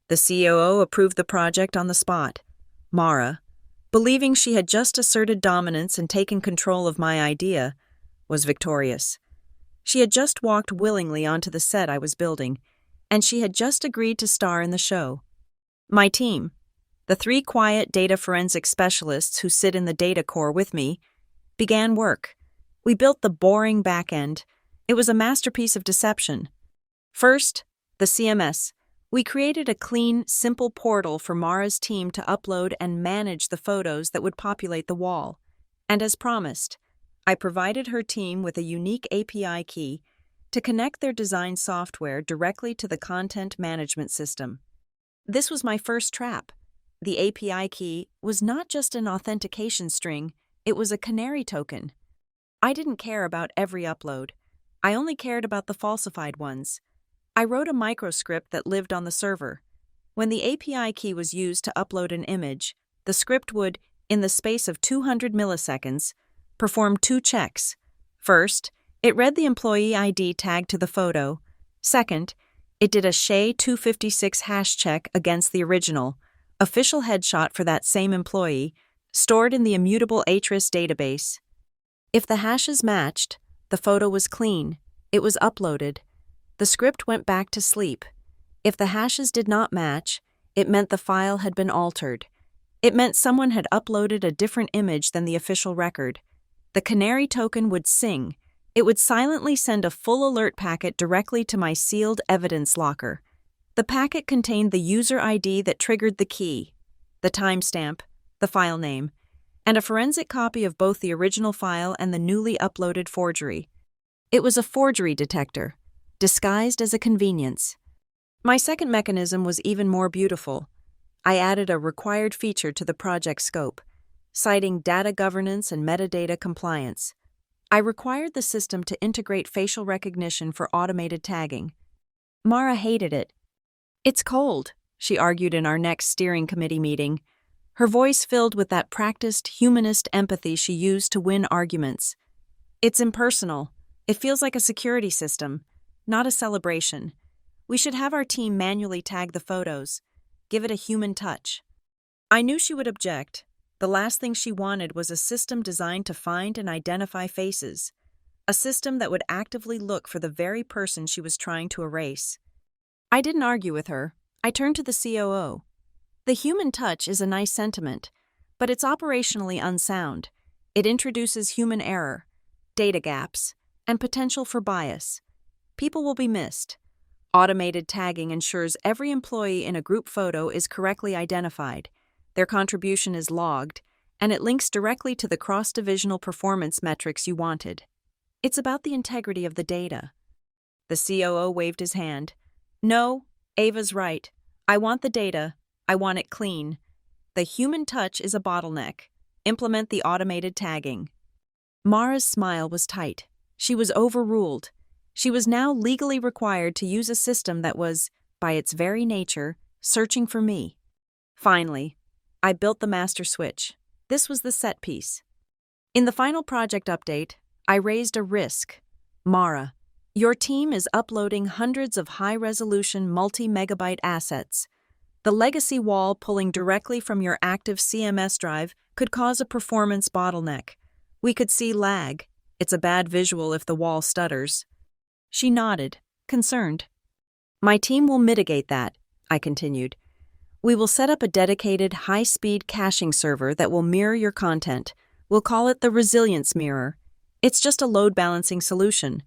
The COO approved the project on the spot. Mara, believing she had just asserted dominance and taken control of my idea, was victorious. She had just walked willingly onto the set I was building, and she had just agreed to star in the show. My team, the 3 quiet data forensic specialists who sit in the data core with me, began work. We built the boring back end. It was a masterpiece of deception. First, the CMS. We created a clean, simple portal for Mara's team to upload and manage the photos that would populate the wall. And as promised, I provided her team with a unique API key to connect their design software directly to the content management system. This was my first trap. The API key was not just an authentication string, it was a canary token. I didn't care about every upload. I only cared about the falsified ones. I wrote a microscript that lived on the server. When the API key was used to upload an image, the script would, in the space of 200 milliseconds, perform 2 checks. First, it read the employee ID tagged to the photo. Second, it did a SHA-256 hash check against the original, official headshot for that same employee, stored in the immutable HRIS database. If the hashes matched, the photo was clean. It was uploaded. The script went back to sleep. If the hashes did not match, it meant the file had been altered. It meant someone had uploaded a different image than the official record. The canary token would sing. It would silently send a full alert packet directly to my sealed evidence locker. The packet contained the user ID that triggered the key, the timestamp, the file name, and a forensic copy of both the original file and the newly uploaded forgery. It was a forgery detector, disguised as a convenience. My second mechanism was even more beautiful. I added a required feature to the project scope, citing data governance and metadata compliance. I required the system to integrate facial recognition for automated tagging. Mara hated it. "It's cold," she argued in our next steering committee meeting, her voice filled with that practiced humanist empathy she used to win arguments. "It's impersonal. It feels like a security system, not a celebration. We should have our team manually tag the photos, give it a human touch." I knew she would object. The last thing she wanted was a system designed to find and identify faces, a system that would actively look for the very person she was trying to erase. I didn't argue with her. I turned to the COO. "The human touch is a nice sentiment, but it's operationally unsound. It introduces human error, data gaps, and potential for bias. People will be missed. Automated tagging ensures every employee in a group photo is correctly identified, their contribution is logged, and it links directly to the cross-divisional performance metrics you wanted. It's about the integrity of the data." The COO waved his hand. "No, Ava's right. I want the data. I want it clean. The human touch is a bottleneck. Implement the automated tagging." Mara's smile was tight. She was overruled. She was now legally required to use a system that was, by its very nature, searching for me. Finally, I built the master switch. This was the set piece. In the final project update, I raised a risk. "Mara, your team is uploading hundreds of high-resolution multi-megabyte assets. The legacy wall pulling directly from your active CMS drive could cause a performance bottleneck. We could see lag. It's a bad visual if the wall stutters." She nodded, concerned. "My team will mitigate that," I continued. "We will set up a dedicated high-speed caching server that will mirror your content. We'll call it the Resilience Mirror. It's just a load-balancing solution.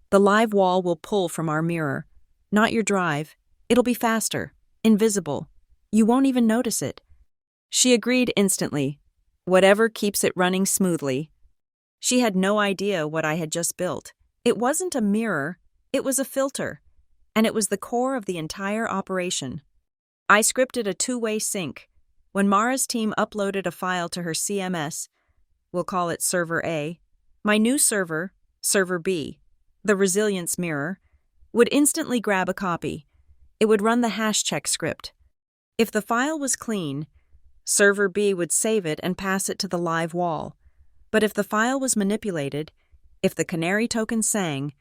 The live wall will pull from our mirror, not your drive. It'll be faster, invisible. You won't even notice it." She agreed instantly. Whatever keeps it running smoothly. She had no idea what I had just built. It wasn't a mirror, it was a filter, and it was the core of the entire operation. I scripted a two-way sync. When Mara's team uploaded a file to her CMS, we'll call it Server A, my new server, Server B, the Resilience Mirror, would instantly grab a copy. It would run the hash check script. If the file was clean, Server B would save it and pass it to the live wall. But if the file was manipulated, if the canary token sang,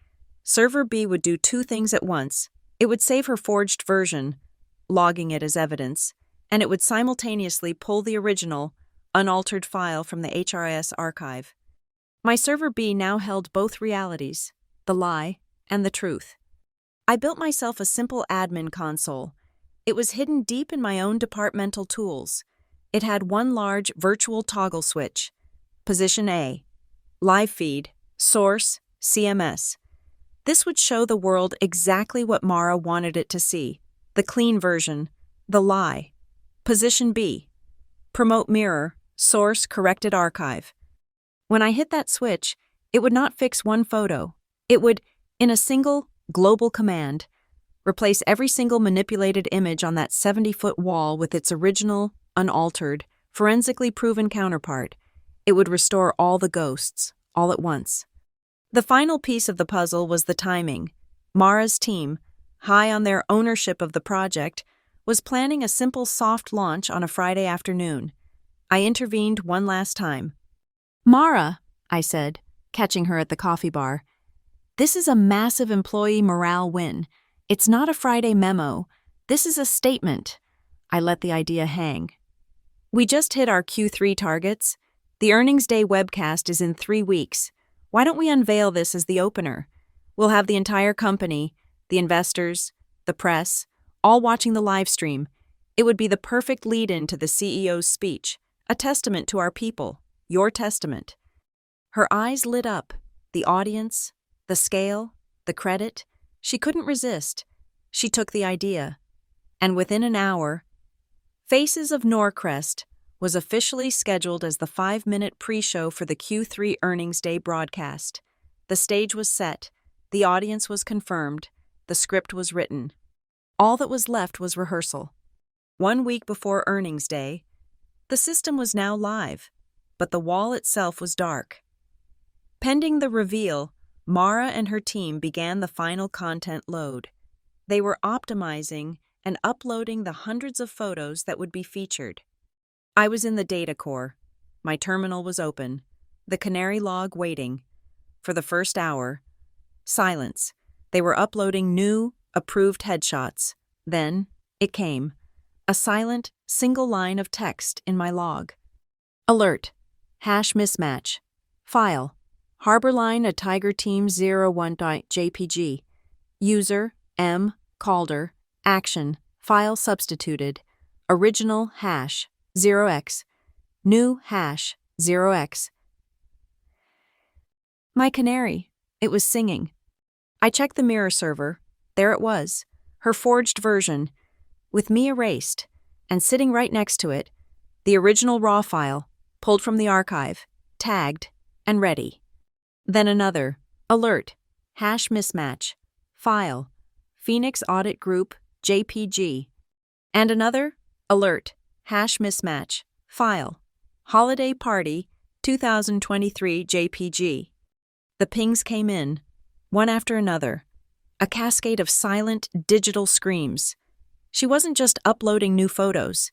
Server B would do two things at once. It would save her forged version, logging it as evidence, and it would simultaneously pull the original, unaltered file from the HRIS archive. My Server B now held both realities, the lie and the truth. I built myself a simple admin console. It was hidden deep in my own departmental tools. It had one large virtual toggle switch. Position A, live feed, source, CMS. This would show the world exactly what Mara wanted it to see, the clean version, the lie. Position B, promote mirror, source, corrected archive. When I hit that switch, it would not fix one photo. It would, in a single, global command, replace every single manipulated image on that 70-foot wall with its original, unaltered, forensically proven counterpart. It would restore all the ghosts, all at once. The final piece of the puzzle was the timing. Mara's team, high on their ownership of the project, was planning a simple soft launch on a Friday afternoon. I intervened one last time. "Mara," I said, catching her at the coffee bar, "this is a massive employee morale win. It's not a Friday memo. This is a statement." I let the idea hang. "We just hit our Q3 targets. The earnings day webcast is in 3 weeks. Why don't we unveil this as the opener? We'll have the entire company, the investors, the press, all watching the live stream. It would be the perfect lead-in to the CEO's speech, a testament to our people, your testament." Her eyes lit up. The audience, the scale, the credit. She couldn't resist. She took the idea. And within an hour, Faces of Norcrest was officially scheduled as the 5-minute pre-show for the Q3 earnings day broadcast. The stage was set, the audience was confirmed, the script was written. All that was left was rehearsal. 1 week before earnings day, the system was now live, but the wall itself was dark. Pending the reveal, Mara and her team began the final content load. They were optimizing and uploading the hundreds of photos that would be featured. I was in the data core. My terminal was open, the canary log waiting. For the first hour, silence. They were uploading new, approved headshots. Then, it came. A silent, single line of text in my log. Alert. Hash mismatch. File. Harborline a Tiger Team 01.jpg. User, M. Calder. Action. File substituted. Original hash, 0x. New hash, 0x. My canary. It was singing. I checked the mirror server. There it was. Her forged version, with me erased, and sitting right next to it, the original raw file, pulled from the archive, tagged, and ready. Then another, alert, hash mismatch, file, Phoenix Audit Group, JPG. And another, alert, hash mismatch, file, Holiday Party, 2023 JPG. The pings came in, one after another, a cascade of silent, digital screams. She wasn't just uploading new photos.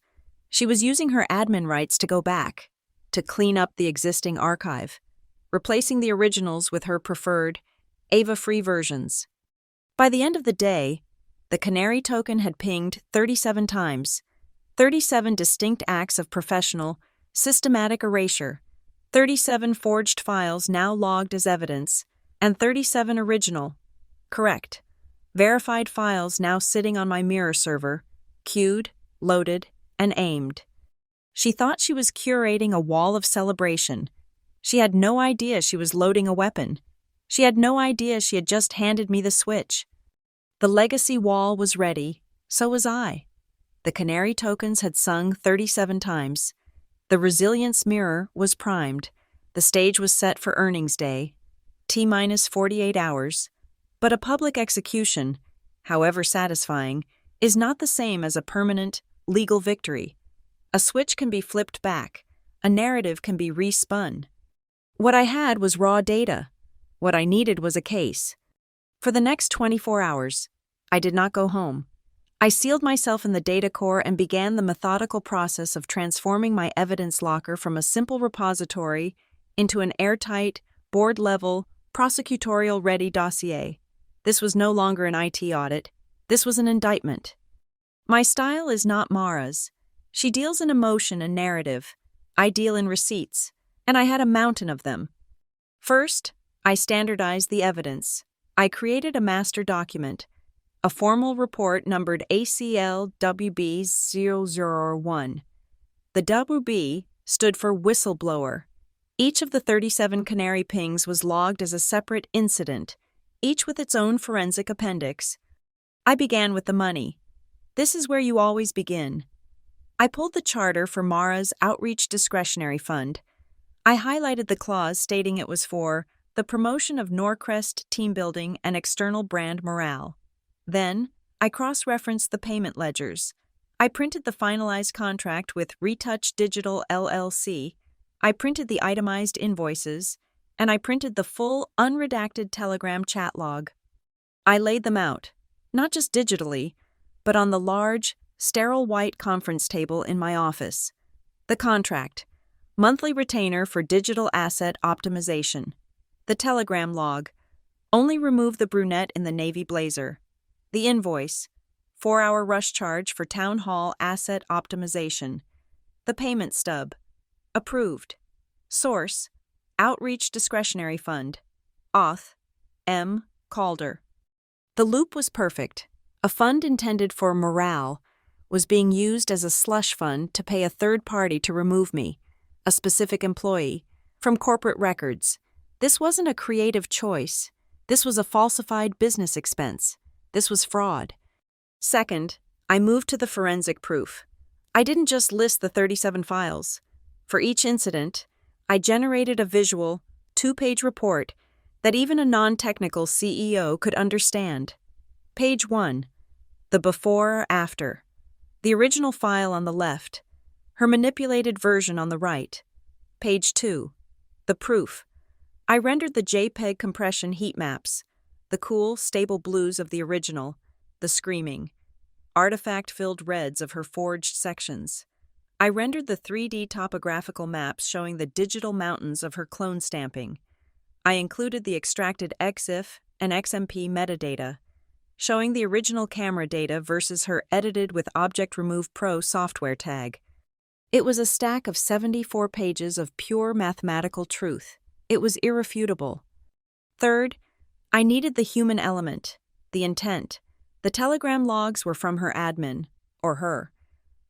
She was using her admin rights to go back, to clean up the existing archive, replacing the originals with her preferred, AVA-free versions. By the end of the day, the canary token had pinged 37 times, 37 distinct acts of professional, systematic erasure, 37 forged files now logged as evidence, and 37 original, correct, verified files now sitting on my mirror server, queued, loaded, and aimed. She thought she was curating a wall of celebration. She had no idea she was loading a weapon. She had no idea she had just handed me the switch. The legacy wall was ready, so was I. The canary tokens had sung 37 times. The resilience mirror was primed. The stage was set for earnings day, T-minus 48 hours. But a public execution, however satisfying, is not the same as a permanent, legal victory. A switch can be flipped back. A narrative can be respun. What I had was raw data. What I needed was a case. For the next 24 hours, I did not go home. I sealed myself in the data core and began the methodical process of transforming my evidence locker from a simple repository into an airtight, board-level, prosecutorial-ready dossier. This was no longer an IT audit. This was an indictment. My style is not Mara's. She deals in emotion and narrative. I deal in receipts, and I had a mountain of them. First, I standardized the evidence. I created a master document, a formal report numbered ACL-WB-001. The WB stood for whistleblower. Each of the 37 canary pings was logged as a separate incident, each with its own forensic appendix. I began with the money. This is where you always begin. I pulled the charter for Mara's Outreach Discretionary Fund. I highlighted the clause stating it was for the promotion of Norcrest team building and external brand morale. Then, I cross-referenced the payment ledgers. I printed the finalized contract with Retouch Digital LLC. I printed the itemized invoices, and I printed the full, unredacted Telegram chat log. I laid them out, not just digitally, but on the large, sterile white conference table in my office. The contract, monthly retainer for digital asset optimization. The Telegram log, only remove the brunette in the navy blazer. The invoice, 4-hour rush charge for town hall asset optimization. The payment stub, approved. Source, Outreach Discretionary Fund. Auth, M. Calder. The loop was perfect. A fund intended for morale was being used as a slush fund to pay a third party to remove me, a specific employee, from corporate records. This wasn't a creative choice. This was a falsified business expense. This was fraud. Second, I moved to the forensic proof. I didn't just list the 37 files. For each incident, I generated a visual, 2-page report that even a non-technical CEO could understand. Page 1. The before-after. The original file on the left. Her manipulated version on the right. Page 2. The proof. I rendered the JPEG compression heat maps. The cool, stable blues of the original. The screaming, artifact-filled reds of her forged sections. I rendered the 3D topographical maps showing the digital mountains of her clone stamping. I included the extracted EXIF and XMP metadata, showing the original camera data versus her edited with Object Remove Pro software tag. It was a stack of 74 pages of pure mathematical truth. It was irrefutable. Third, I needed the human element, the intent. The Telegram logs were from her admin, or her,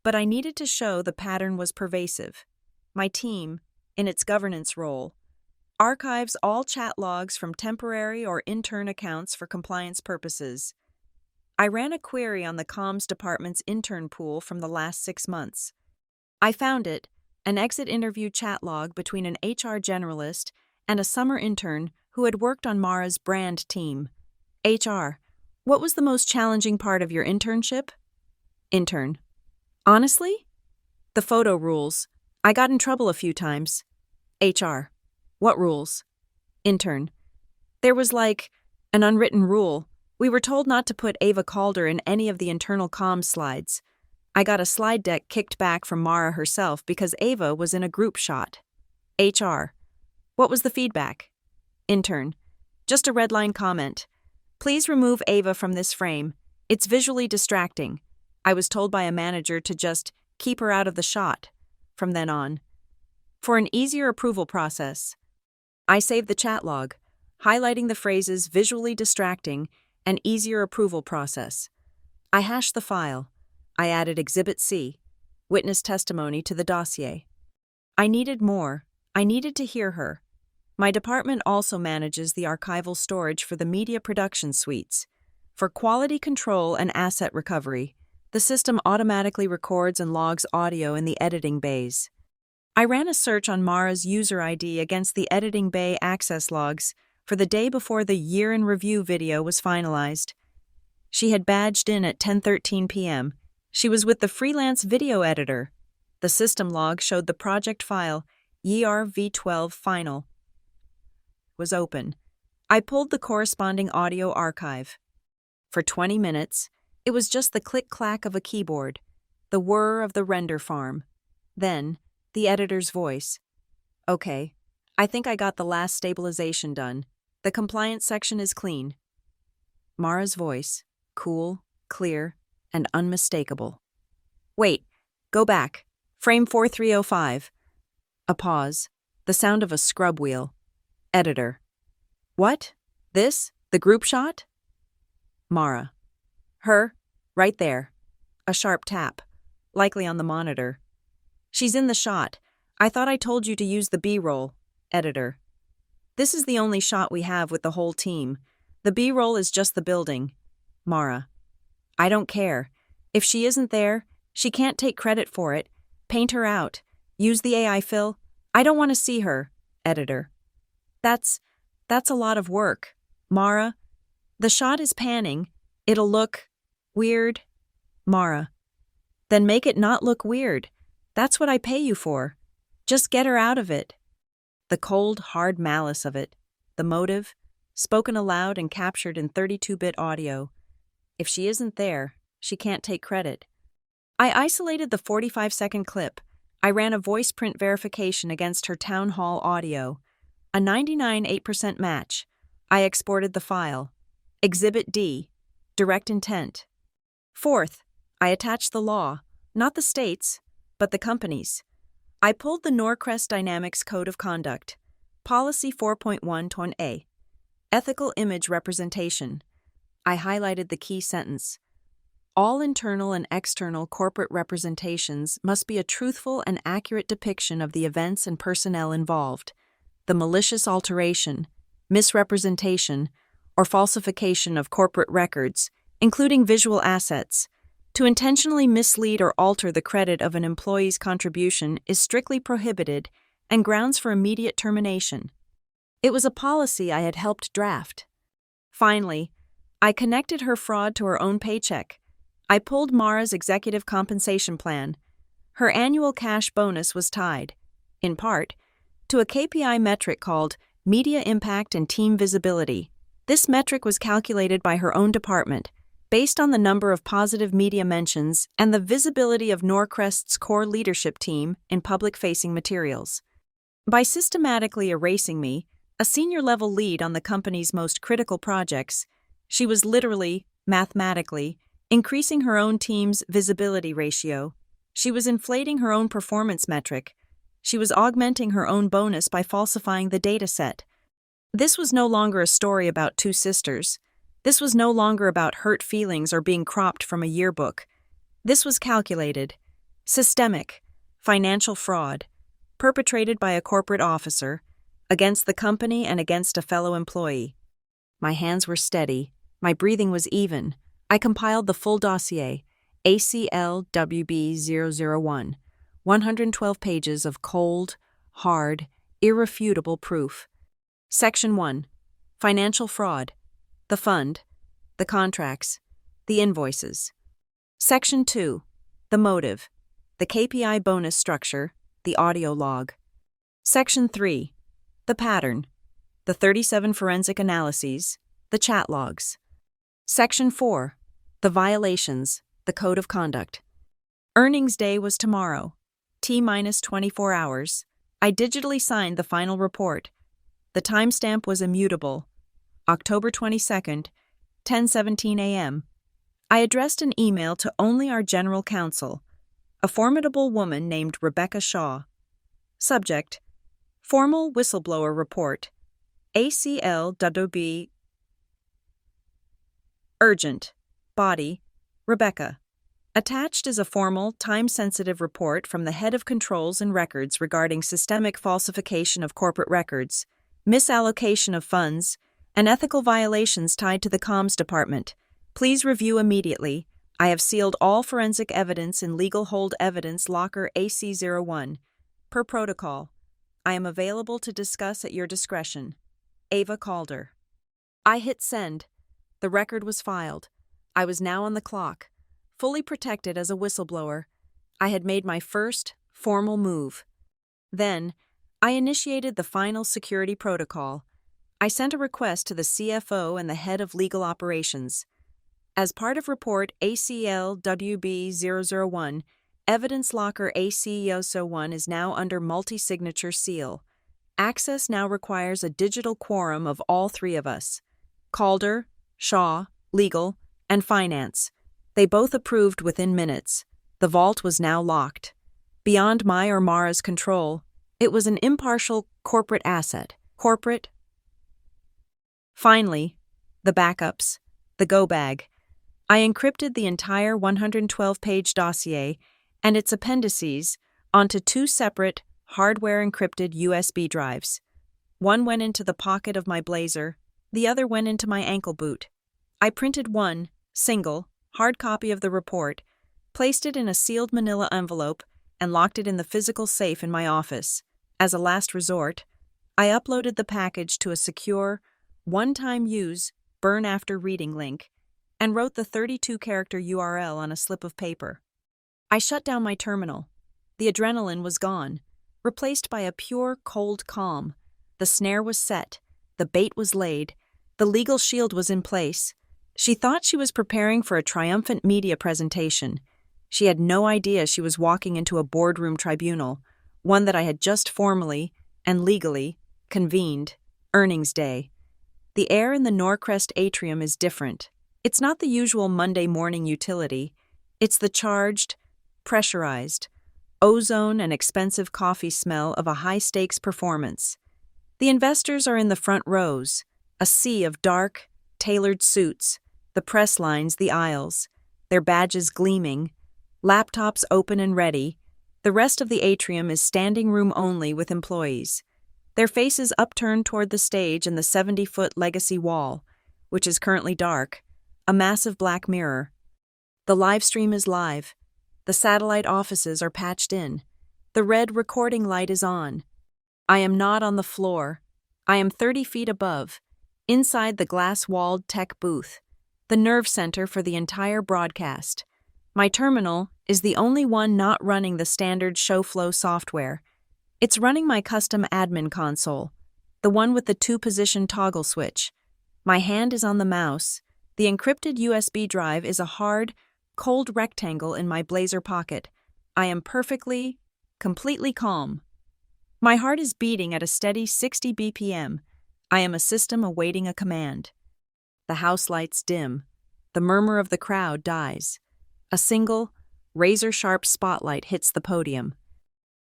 but I needed to show the pattern was pervasive. My team, in its governance role, archives all chat logs from temporary or intern accounts for compliance purposes. I ran a query on the comms department's intern pool from the last 6 months. I found it, an exit interview chat log between an HR generalist and a summer intern who had worked on Mara's brand team. HR: what was the most challenging part of your internship? Intern: honestly? The photo rules. I got in trouble a few times. HR: what rules? Intern: there was an unwritten rule. We were told not to put Ava Calder in any of the internal comms slides. I got a slide deck kicked back from Mara herself because Ava was in a group shot. HR: what was the feedback? Intern: just a red line comment. Please remove Ava from this frame. It's visually distracting. I was told by a manager to just keep her out of the shot from then on. For an easier approval process, I saved the chat log, highlighting the phrases visually distracting and easier approval process. I hashed the file. I added Exhibit C, witness testimony, to the dossier. I needed more. I needed to hear her. My department also manages the archival storage for the media production suites. For quality control and asset recovery, the system automatically records and logs audio in the editing bays. I ran a search on Mara's user ID against the editing bay access logs for the day before the year in review video was finalized. She had badged in at 10:13 p.m. She was with the freelance video editor. The system log showed the project file, YR-V12 final, was open. I pulled the corresponding audio archive. For 20 minutes, it was just the click-clack of a keyboard, the whir of the render farm. Then, the editor's voice. Okay, I think I got the last stabilization done. The compliance section is clean. Mara's voice, cool, clear, and unmistakable. Wait, go back. Frame 4305. A pause. The sound of a scrub wheel. Editor: what? This? The group shot? Mara: her, right there. A sharp tap, likely on the monitor. She's in the shot. I thought I told you to use the B-roll. Editor: this is the only shot we have with the whole team. The B-roll is just the building. Mara: I don't care. If she isn't there, she can't take credit for it. Paint her out. Use the AI fill. I don't want to see her. Editor: That's a lot of work. Mara: the shot is panning. It'll look weird. Mara: then make it not look weird. That's what I pay you for. Just get her out of it. The cold, hard malice of it. The motive, spoken aloud and captured in 32-bit audio. If she isn't there, she can't take credit. I isolated the 45-second clip. I ran a voice print verification against her town hall audio. A 99.8% match. I exported the file. Exhibit D, direct intent. Fourth, I attached the law, not the states, but the companies. I pulled the Norcrest Dynamics Code of Conduct, Policy 4.1.A, Ethical Image Representation. I highlighted the key sentence. All internal and external corporate representations must be a truthful and accurate depiction of the events and personnel involved. The malicious alteration, misrepresentation, or falsification of corporate records, including visual assets, to intentionally mislead or alter the credit of an employee's contribution is strictly prohibited and grounds for immediate termination. It was a policy I had helped draft. Finally, I connected her fraud to her own paycheck. I pulled Mara's executive compensation plan. Her annual cash bonus was tied, in part, to a KPI metric called Media Impact and Team Visibility. This metric was calculated by her own department, based on the number of positive media mentions and the visibility of Norcrest's core leadership team in public-facing materials. By systematically erasing me, a senior-level lead on the company's most critical projects, she was literally, mathematically, increasing her own team's visibility ratio. She was inflating her own performance metric. She was augmenting her own bonus by falsifying the data set. This was no longer a story about two sisters. This was no longer about hurt feelings or being cropped from a yearbook. This was calculated, systemic, financial fraud, perpetrated by a corporate officer, against the company and against a fellow employee. My hands were steady. My breathing was even. I compiled the full dossier, ACLWB001, 112 pages of cold, hard, irrefutable proof. Section 1. Financial fraud. The fund. The contracts. The invoices. Section 2. The motive. The KPI bonus structure. The audio log. Section 3. The pattern. The 37 forensic analyses. The chat logs. Section 4. The violations. The code of conduct. Earnings day was tomorrow. T-minus 24 hours. I digitally signed the final report. The timestamp was immutable. October 22nd, 10:17 a.m. I addressed an email to only our general counsel, a formidable woman named Rebecca Shaw. Subject: Formal Whistleblower Report. ACLWB. Urgent. Body: Rebecca. Attached is a formal, time-sensitive report from the Head of Controls and Records regarding systemic falsification of corporate records, misallocation of funds, and ethical violations tied to the comms department. Please review immediately. I have sealed all forensic evidence in legal hold evidence locker AC01. Per protocol. I am available to discuss at your discretion. Ava Calder. I hit send. The record was filed. I was now on the clock, fully protected as a whistleblower. I had made my first, formal move. Then, I initiated the final security protocol. I sent a request to the CFO and the head of legal operations. As part of report ACLWB001, Evidence Locker AC01 is now under multi-signature seal. Access now requires a digital quorum of all three of us: Calder, Shaw, Legal, and Finance. They both approved within minutes. The vault was now locked. Beyond my or Mara's control, it was an impartial corporate asset. Finally, the backups, the go bag. I encrypted the entire 112-page dossier and its appendices onto two separate, hardware-encrypted USB drives. One went into the pocket of my blazer, the other went into my ankle boot. I printed one, single, hard copy of the report, placed it in a sealed manila envelope, and locked it in the physical safe in my office. As a last resort, I uploaded the package to a secure, one-time use, burn after reading link, and wrote the 32-character URL on a slip of paper. I shut down my terminal. The adrenaline was gone, replaced by a pure, cold calm. The snare was set, the bait was laid, the legal shield was in place. She thought she was preparing for a triumphant media presentation. She had no idea she was walking into a boardroom tribunal, one that I had just formally and legally convened. Earnings day. The air in the Norcrest atrium is different. It's not the usual Monday morning utility. It's the charged, pressurized, ozone and expensive coffee smell of a high-stakes performance. The investors are in the front rows, a sea of dark, tailored suits, the press lines the aisles, their badges gleaming, laptops open and ready. The rest of the atrium is standing room only with employees, their faces upturned toward the stage and the 70-foot legacy wall, which is currently dark, a massive black mirror. The live stream is live. The satellite offices are patched in. The red recording light is on. I am not on the floor. I am 30 feet above, inside the glass-walled tech booth, the nerve center for the entire broadcast. My terminal is the only one not running the standard ShowFlow software. It's running my custom admin console, the one with the two-position toggle switch. My hand is on the mouse. The encrypted USB drive is a hard, cold rectangle in my blazer pocket. I am completely calm. My heart is beating at a steady 60 BPM. I am a system awaiting a command. The house lights dim. The murmur of the crowd dies. A single, razor-sharp spotlight hits the podium.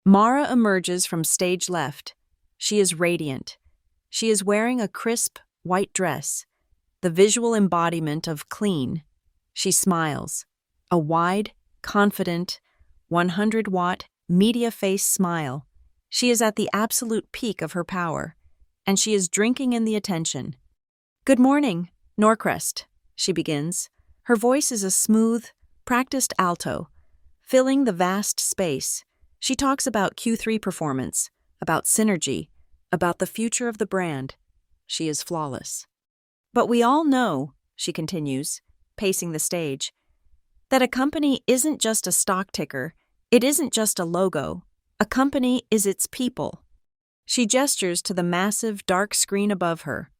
Mara emerges from stage left. She is radiant. She is wearing a crisp, white dress, the visual embodiment of clean. She smiles. A wide, confident, 100-watt, media-face smile. She is at the absolute peak of her power, and she is drinking in the attention. "Good morning, Norcrest," she begins. Her voice is a smooth, practiced alto, filling the vast space. She talks about Q3 performance, about synergy, about the future of the brand. She is flawless. "But we all know," she continues, pacing the stage, "that a company isn't just a stock ticker, it isn't just a logo. A company is its people." She gestures to the massive, dark screen above her.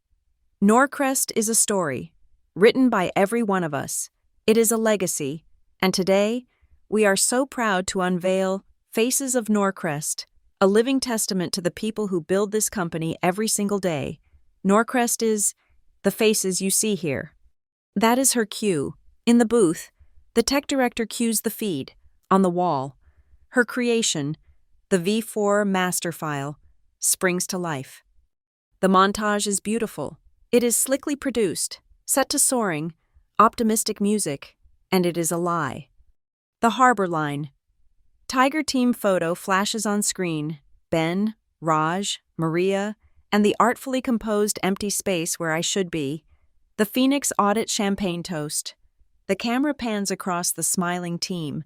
"Norcrest is a story, written by every one of us. It is a legacy, and today, we are so proud to unveil Faces of Norcrest, a living testament to the people who build this company every single day. Norcrest is the faces you see here." That is her cue. In the booth, the tech director cues the feed. On the wall, her creation, the V4 master file, springs to life. The montage is beautiful. It is slickly produced, set to soaring, optimistic music, and it is a lie. The harbor line. Tiger Team photo flashes on screen. Ben, Raj, Maria, and the artfully composed empty space where I should be. The Phoenix Audit champagne toast. The camera pans across the smiling team.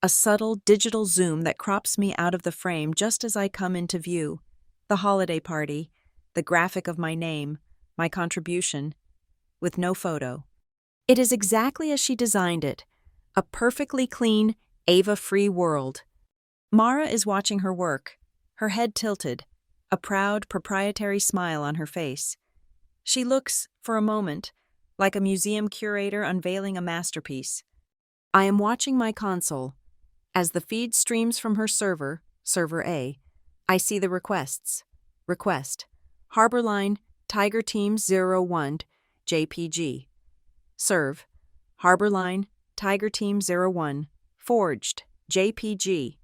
A subtle digital zoom that crops me out of the frame just as I come into view. The holiday party, the graphic of my name, my contribution, with no photo. It is exactly as she designed it, a perfectly clean, Ava-free world. Mara is watching her work, her head tilted, a proud, proprietary smile on her face. She looks, for a moment, like a museum curator unveiling a masterpiece. I am watching my console. As the feed streams from her server, Server A, I see the requests. Request: Harborline, Tiger Team 01, JPG. Serve: Harborline, Tiger Team 01, Forged, JPG.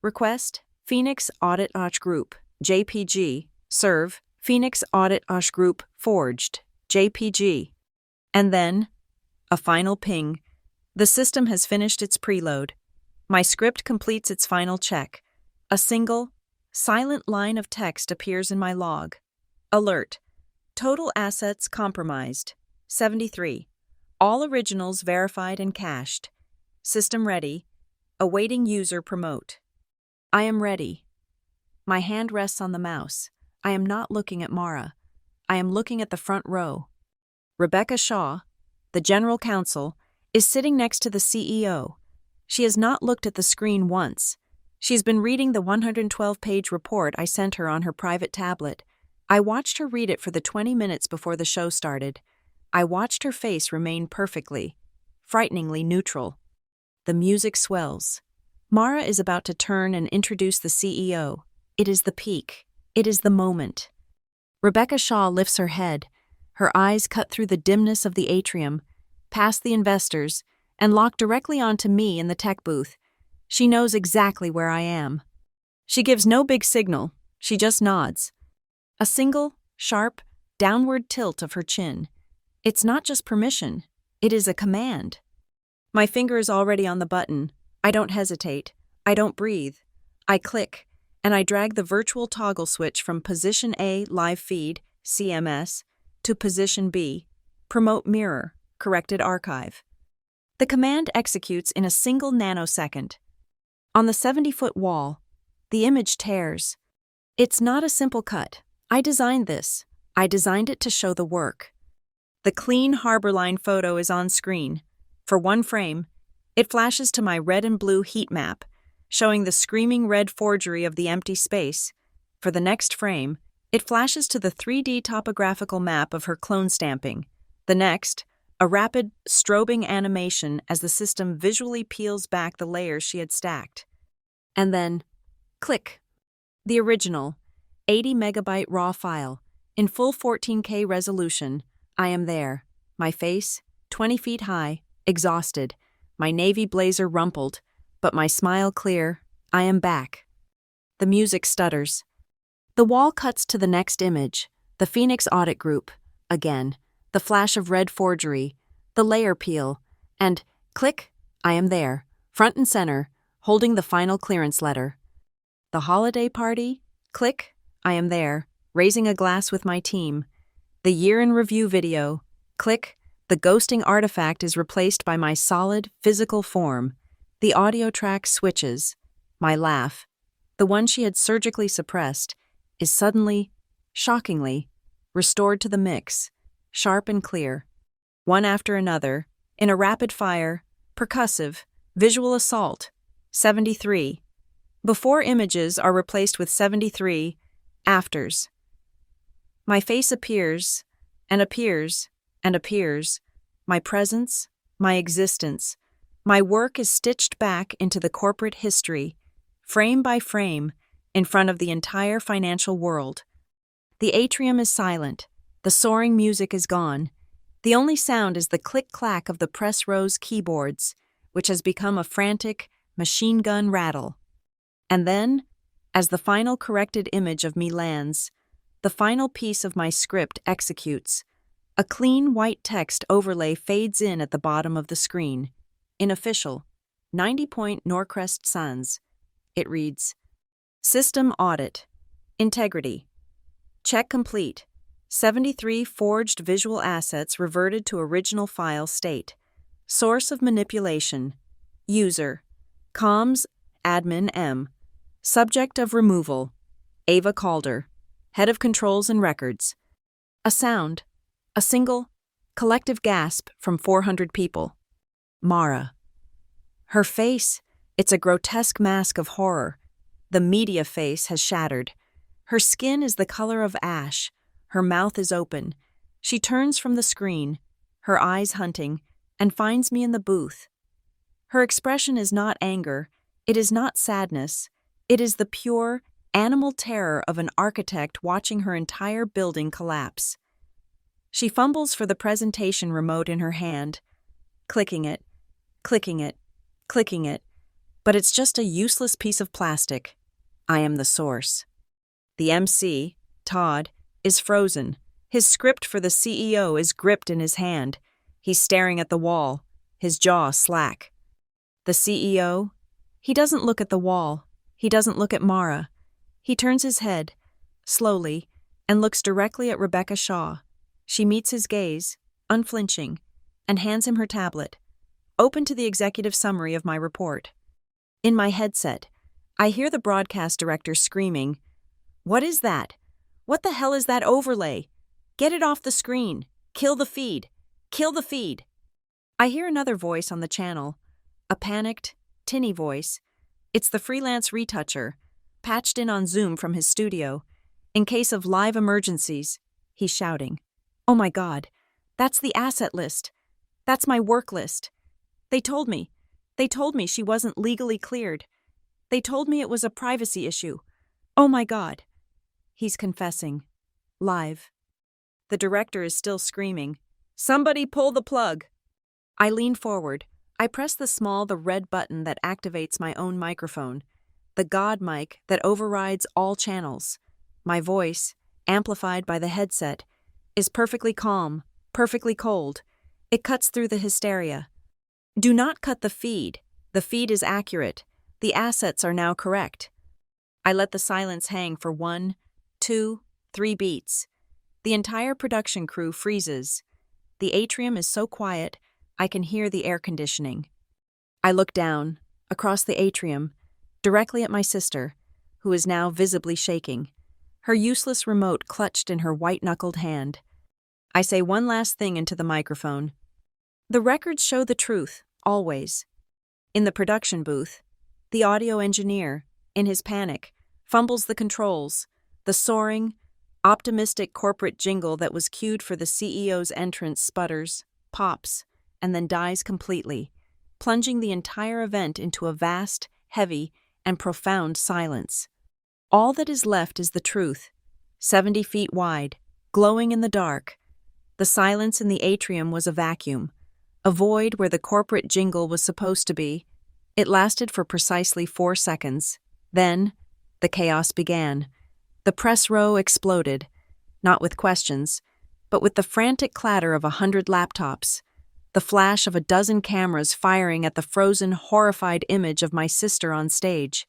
Request: Phoenix Audit Osh Group, JPG. Serve: Phoenix Audit Osh Group, Forged, JPG. And then, a final ping. The system has finished its preload. My script completes its final check. A single, silent line of text appears in my log. Alert: Total assets compromised. 73. All originals verified and cached. System ready. Awaiting user promote. I am ready. My hand rests on the mouse. I am not looking at Mara. I am looking at the front row. Rebecca Shaw, the general counsel, is sitting next to the CEO. She has not looked at the screen once. She's been reading the 112-page report I sent her on her private tablet. I watched her read it for the 20 minutes before the show started. I watched her face remain perfectly, frighteningly neutral. The music swells. Mara is about to turn and introduce the CEO. It is the peak. It is the moment. Rebecca Shaw lifts her head. Her eyes cut through the dimness of the atrium, past the investors, and lock directly onto me in the tech booth. She knows exactly where I am. She gives no big signal. She just nods. A single, sharp, downward tilt of her chin. It's not just permission. It is a command. My finger is already on the button. I don't hesitate. I don't breathe. I click, and I drag the virtual toggle switch from Position A, Live Feed, CMS, to Position B, Promote Mirror, Corrected Archive. The command executes in a single nanosecond. On the 70-foot wall, the image tears. It's not a simple cut. I designed this. I designed it to show the work. The clean Harborline photo is on screen. For one frame, It flashes to my red and blue heat map, showing the screaming red forgery of the empty space. For the next frame, it flashes to the 3D topographical map of her clone stamping. The next, a rapid, strobing animation as the system visually peels back the layers she had stacked. And then, click. The original, 80 megabyte raw file, in full 14K resolution. I am there. My face, 20 feet high, exhausted, my navy blazer rumpled, but my smile clear. I am back. The music stutters. The wall cuts to the next image, the Phoenix Audit Group, again, the flash of red forgery, the layer peel, and, click, I am there, front and center, holding the final clearance letter. The holiday party, click, I am there, raising a glass with my team. The year in review video, click, the ghosting artifact is replaced by my solid, physical form. The audio track switches. My laugh, the one she had surgically suppressed, is suddenly, shockingly, restored to the mix, sharp and clear. One after another, in a rapid-fire, percussive, visual assault, 73. Before images are replaced with 73 afters. My face appears, and appears, and appears. My presence, my existence, my work is stitched back into the corporate history, frame by frame, in front of the entire financial world. The atrium is silent. The soaring music is gone. The only sound is the click-clack of the press row's keyboards, which has become a frantic, machine gun rattle. And then, as the final corrected image of me lands, the final piece of my script executes. A clean white text overlay fades in at the bottom of the screen. In official, 90-point Norcrest Sans. It reads, System Audit. Integrity. Check complete. 73 forged visual assets reverted to original file state. Source of manipulation. User. Comms Admin M. Subject of removal. Ava Calder. Head of Controls and Records. A sound. A single, collective gasp from 400 people. Mara. Her face, it's a grotesque mask of horror. The media face has shattered. Her skin is the color of ash. Her mouth is open. She turns from the screen, her eyes hunting, and finds me in the booth. Her expression is not anger. It is not sadness. It is the pure, animal terror of an architect watching her entire building collapse. She fumbles for the presentation remote in her hand, clicking it, clicking it, clicking it, but it's just a useless piece of plastic. I am the source. The MC, Todd, is frozen. His script for the CEO is gripped in his hand. He's staring at the wall, his jaw slack. The CEO, he doesn't look at the wall. He doesn't look at Mara. He turns his head, slowly, and looks directly at Rebecca Shaw. She meets his gaze, unflinching, and hands him her tablet, open to the executive summary of my report. In my headset, I hear the broadcast director screaming, "What is that? What the hell is that overlay? Get it off the screen. Kill the feed. Kill the feed." I hear another voice on the channel, a panicked, tinny voice. It's the freelance retoucher, patched in on Zoom from his studio. In case of live emergencies, he's shouting, "Oh my God, that's the asset list. That's my work list. They told me she wasn't legally cleared. They told me it was a privacy issue. Oh my God." He's confessing. Live. The director is still screaming, "Somebody pull the plug." I lean forward. I press the red button that activates my own microphone, the God mic that overrides all channels. My voice, amplified by the headset, is perfectly calm, perfectly cold. It cuts through the hysteria. Do not cut the feed. The feed is accurate. The assets are now correct. I let the silence hang for 1, 2, 3 beats. The entire production crew freezes. The atrium is so quiet, I can hear the air conditioning. I look down, across the atrium, directly at my sister, who is now visibly shaking, her useless remote clutched in her white-knuckled hand. I say one last thing into the microphone. The records show the truth, always. In the production booth, the audio engineer, in his panic, fumbles the controls. The soaring, optimistic corporate jingle that was cued for the CEO's entrance sputters, pops, and then dies completely, plunging the entire event into a vast, heavy, and profound silence. All that is left is the truth, 70 feet wide, glowing in the dark. The silence in the atrium was a vacuum, a void where the corporate jingle was supposed to be. It lasted for precisely 4 seconds. Then, the chaos began. The press row exploded, not with questions, but with the frantic clatter of 100 laptops, the flash of a dozen cameras firing at the frozen, horrified image of my sister on stage.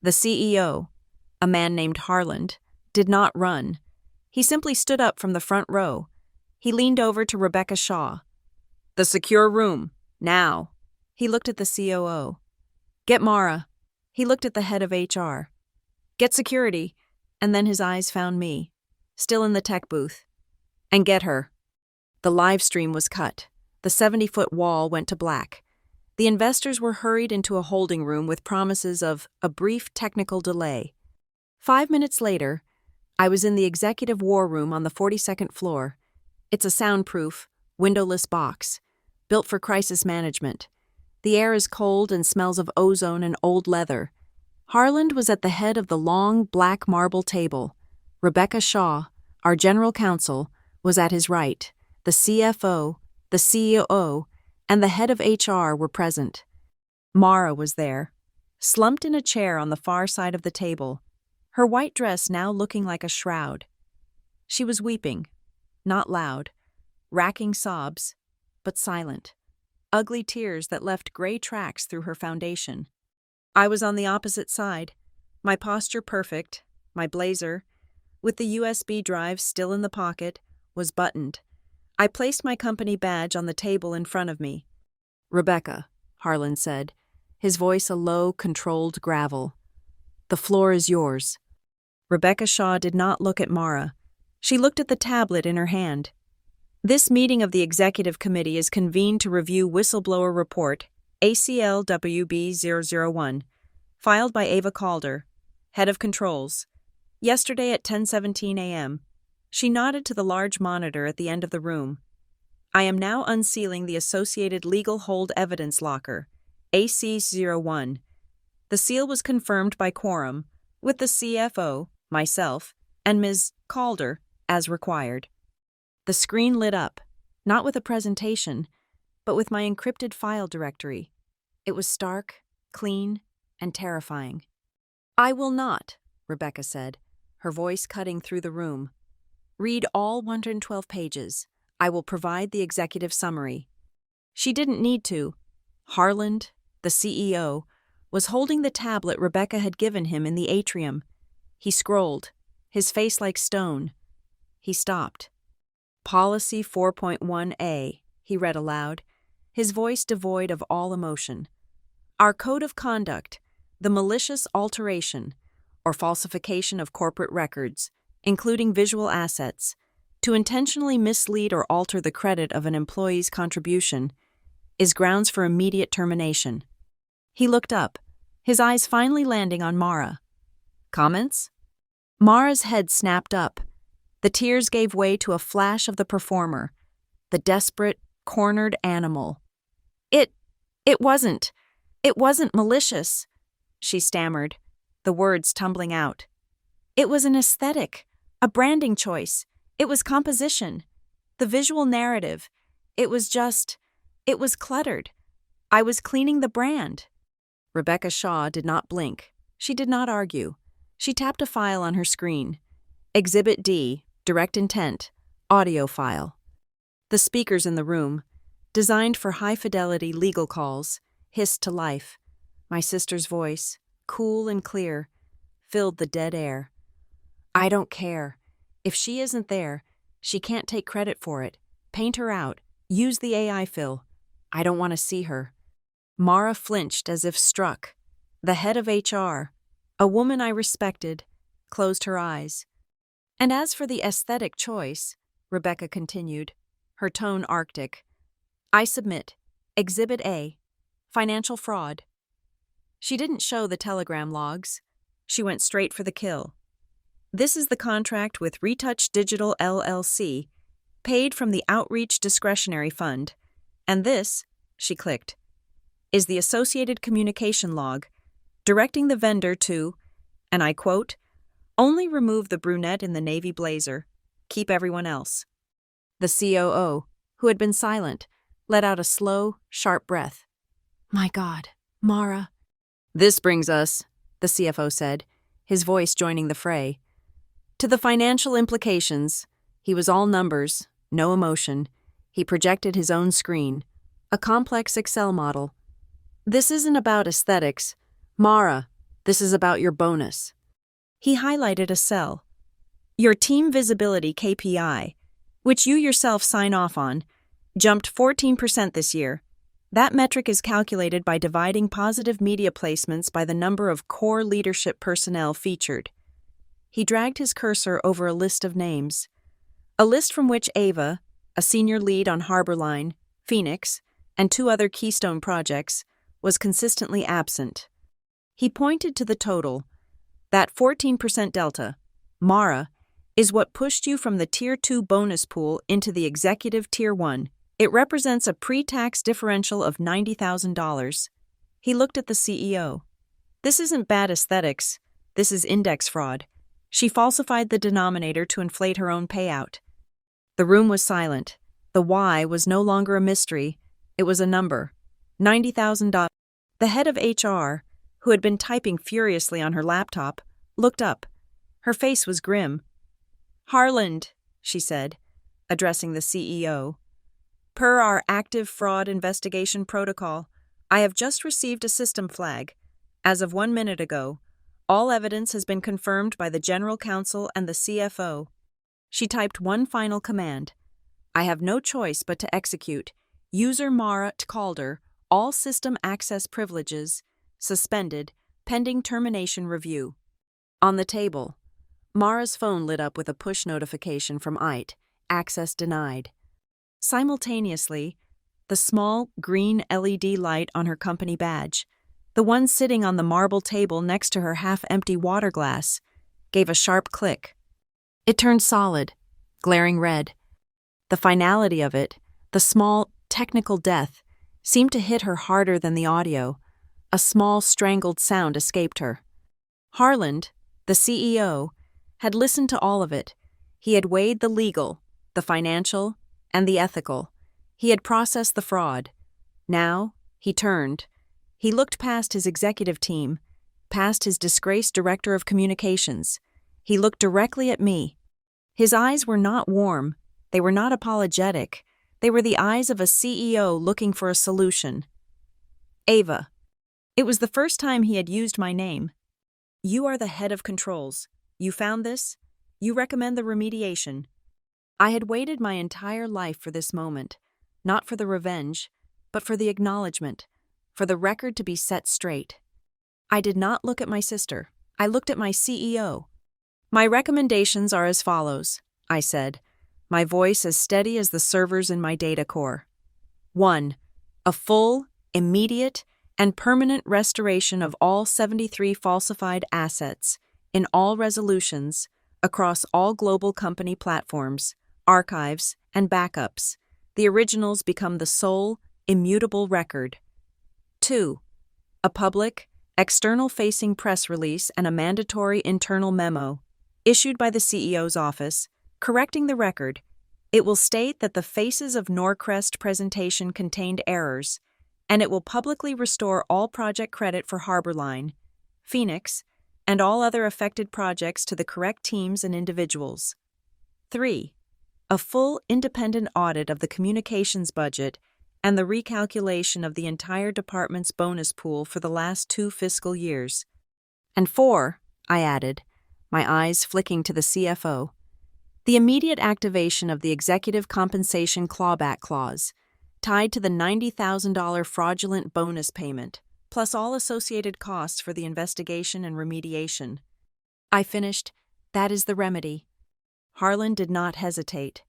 The CEO, a man named Harland, did not run. He simply stood up from the front row. He leaned over to Rebecca Shaw. "The secure room, now." He looked at the COO. "Get Mara." He looked at the head of HR. "Get security." And then his eyes found me, still in the tech booth. "And get her." The live stream was cut. The 70-foot wall went to black. The investors were hurried into a holding room with promises of a brief technical delay. 5 minutes later, I was in the executive war room on the 42nd floor. It's a soundproof, windowless box, built for crisis management. The air is cold and smells of ozone and old leather. Harland was at the head of the long, black marble table. Rebecca Shaw, our general counsel, was at his right. The CFO, the CEO, and the head of HR were present. Mara was there, slumped in a chair on the far side of the table, her white dress now looking like a shroud. She was weeping, not loud, racking sobs, but silent, ugly tears that left gray tracks through her foundation. I was on the opposite side, my posture perfect, my blazer, with the USB drive still in the pocket, was buttoned. I placed my company badge on the table in front of me. "Rebecca," Harland said, his voice a low, controlled gravel. "The floor is yours." Rebecca Shaw did not look at Mara. She looked at the tablet in her hand. "This meeting of the Executive Committee is convened to review Whistleblower Report ACLWB001, filed by Ava Calder, Head of Controls, yesterday at 10:17 a.m. She nodded to the large monitor at the end of the room. "I am now unsealing the Associated Legal Hold Evidence Locker, AC01. The seal was confirmed by quorum, with the CFO, myself, and Ms. Calder, as required." The screen lit up, not with a presentation, but with my encrypted file directory. It was stark, clean, and terrifying. "I will not," Rebecca said, her voice cutting through the room. "Read all 112 pages. I will provide the executive summary." She didn't need to. Harland, the CEO, was holding the tablet Rebecca had given him in the atrium. He scrolled, his face like stone. He stopped. "Policy 4.1a, he read aloud, his voice devoid of all emotion. "Our code of conduct, the malicious alteration or falsification of corporate records, including visual assets, to intentionally mislead or alter the credit of an employee's contribution, is grounds for immediate termination." He looked up, his eyes finally landing on Mara. "Comments?" Mara's head snapped up. The tears gave way to a flash of the performer, the desperate, cornered animal. It wasn't malicious," she stammered, the words tumbling out. "It was an aesthetic, a branding choice. It was composition, the visual narrative. It was cluttered. I was cleaning the brand." Rebecca Shaw did not blink. She did not argue. She tapped a file on her screen. Exhibit D, direct intent, audio file. The speakers in the room, designed for high-fidelity legal calls, hissed to life. My sister's voice, cool and clear, filled the dead air. "I don't care. If she isn't there, she can't take credit for it. Paint her out. Use the AI fill. I don't want to see her." Mara flinched as if struck. The head of HR, a woman I respected, closed her eyes. "And as for the aesthetic choice," Rebecca continued, her tone arctic, "I submit Exhibit A, Financial fraud. She didn't show the telegram logs. She went straight for the kill. This is the contract with Retouch Digital LLC, paid from the Outreach Discretionary Fund. And this, she clicked, is the associated communication log, directing the vendor to, and I quote, only remove the brunette in the navy blazer, keep everyone else. The COO, who had been silent, let out a slow, sharp breath. My God, Mara. This brings us, the CFO said, his voice joining the fray, to the financial implications. He was all numbers, no emotion. He projected his own screen, a complex Excel model. This isn't about aesthetics. Mara, this is about your bonus. He highlighted a cell. Your team visibility KPI, which you yourself sign off on, jumped 14% this year. That metric is calculated by dividing positive media placements by the number of core leadership personnel featured. He dragged his cursor over a list of names. A list from which Ava, a senior lead on Harborline, Phoenix, and 2 other keystone projects, was consistently absent. He pointed to the total. That 14% delta, Mara, is what pushed you from the Tier 2 bonus pool into the Executive Tier 1. It represents a pre-tax differential of $90,000. He looked at the CEO. This isn't bad aesthetics. This is index fraud. She falsified the denominator to inflate her own payout. The room was silent. The why was no longer a mystery. It was a number. $90,000. The head of HR, who had been typing furiously on her laptop, looked up. Her face was grim. Harland, she said, addressing the CEO. Per our active fraud investigation protocol, I have just received a system flag. As of 1 minute ago, all evidence has been confirmed by the General Counsel and the CFO. She typed one final command. I have no choice but to execute. User Mara Calder, all system access privileges, suspended, pending termination review. On the table, Mara's phone lit up with a push notification from IT, access denied. Simultaneously, the small green LED light on her company badge, the one sitting on the marble table next to her half-empty water glass, gave a sharp click. It turned solid, glaring red. The finality of it, the small, technical death, seemed to hit her harder than the audio. A small, strangled sound escaped her. Harland, the CEO, had listened to all of it. He had weighed the legal, the financial, and the ethical. He had processed the fraud. Now, he turned. He looked past his executive team, past his disgraced director of communications. He looked directly at me. His eyes were not warm. They were not apologetic. They were the eyes of a CEO looking for a solution. Ava. It was the first time he had used my name. You are the head of controls. You found this? You recommend the remediation. I had waited my entire life for this moment, not for the revenge, but for the acknowledgement, for the record to be set straight. I did not look at my sister. I looked at my CEO. My recommendations are as follows, I said, my voice as steady as the servers in my data core. 1. A full, immediate, and permanent restoration of all 73 falsified assets in all resolutions across all global company platforms, archives, and backups. The originals become the sole, immutable record. 2. A public, external-facing press release and a mandatory internal memo, issued by the CEO's office, correcting the record. It will state that the Faces of Norcrest presentation contained errors, and it will publicly restore all project credit for Harborline, Phoenix, and all other affected projects to the correct teams and individuals. 3. A full independent audit of the communications budget and the recalculation of the entire department's bonus pool for the last 2 fiscal years. And 4, I added, my eyes flicking to the CFO, the immediate activation of the executive compensation clawback clause, tied to the $90,000 fraudulent bonus payment, plus all associated costs for the investigation and remediation. I finished, that is the remedy. Harlan did not hesitate.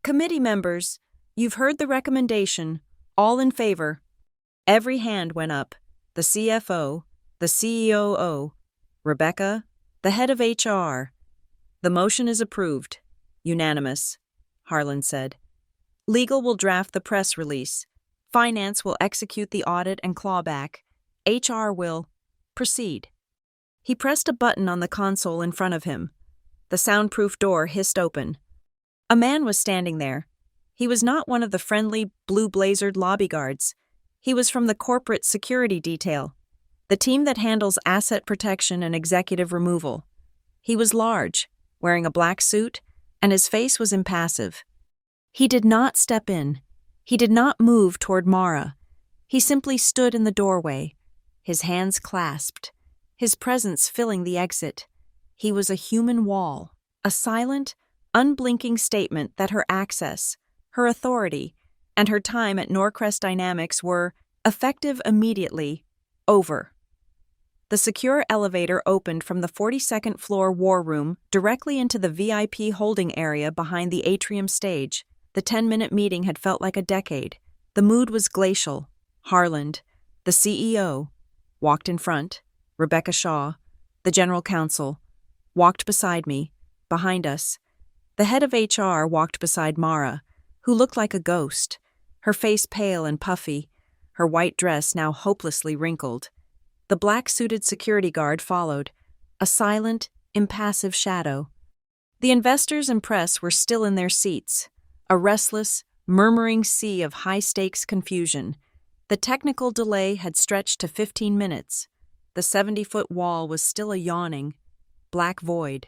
Committee members, you've heard the recommendation. All in favor. Every hand went up. The CFO, the COO, Rebecca, the head of HR. The motion is approved. Unanimous, Harlan said. Legal will draft the press release. Finance will execute the audit and clawback. HR will proceed. He pressed a button on the console in front of him. The soundproof door hissed open. A man was standing there. He was not one of the friendly, blue-blazered lobby guards. He was from the corporate security detail, the team that handles asset protection and executive removal. He was large, wearing a black suit, and his face was impassive. He did not step in. He did not move toward Mara. He simply stood in the doorway, his hands clasped, his presence filling the exit. He was a human wall, a silent, unblinking statement that her access, her authority, and her time at Norcrest Dynamics were, effective immediately, over. The secure elevator opened from the 42nd floor war room directly into the VIP holding area behind the atrium stage. The 10-minute meeting had felt like a decade. The mood was glacial. Harlan, the CEO, walked in front. Rebecca Shaw, the general counsel, walked beside me, behind us. The head of HR walked beside Mara, who looked like a ghost, her face pale and puffy, her white dress now hopelessly wrinkled. The black-suited security guard followed, a silent, impassive shadow. The investors and press were still in their seats, a restless, murmuring sea of high-stakes confusion. The technical delay had stretched to 15 minutes. The 70-foot wall was still a yawning, black void.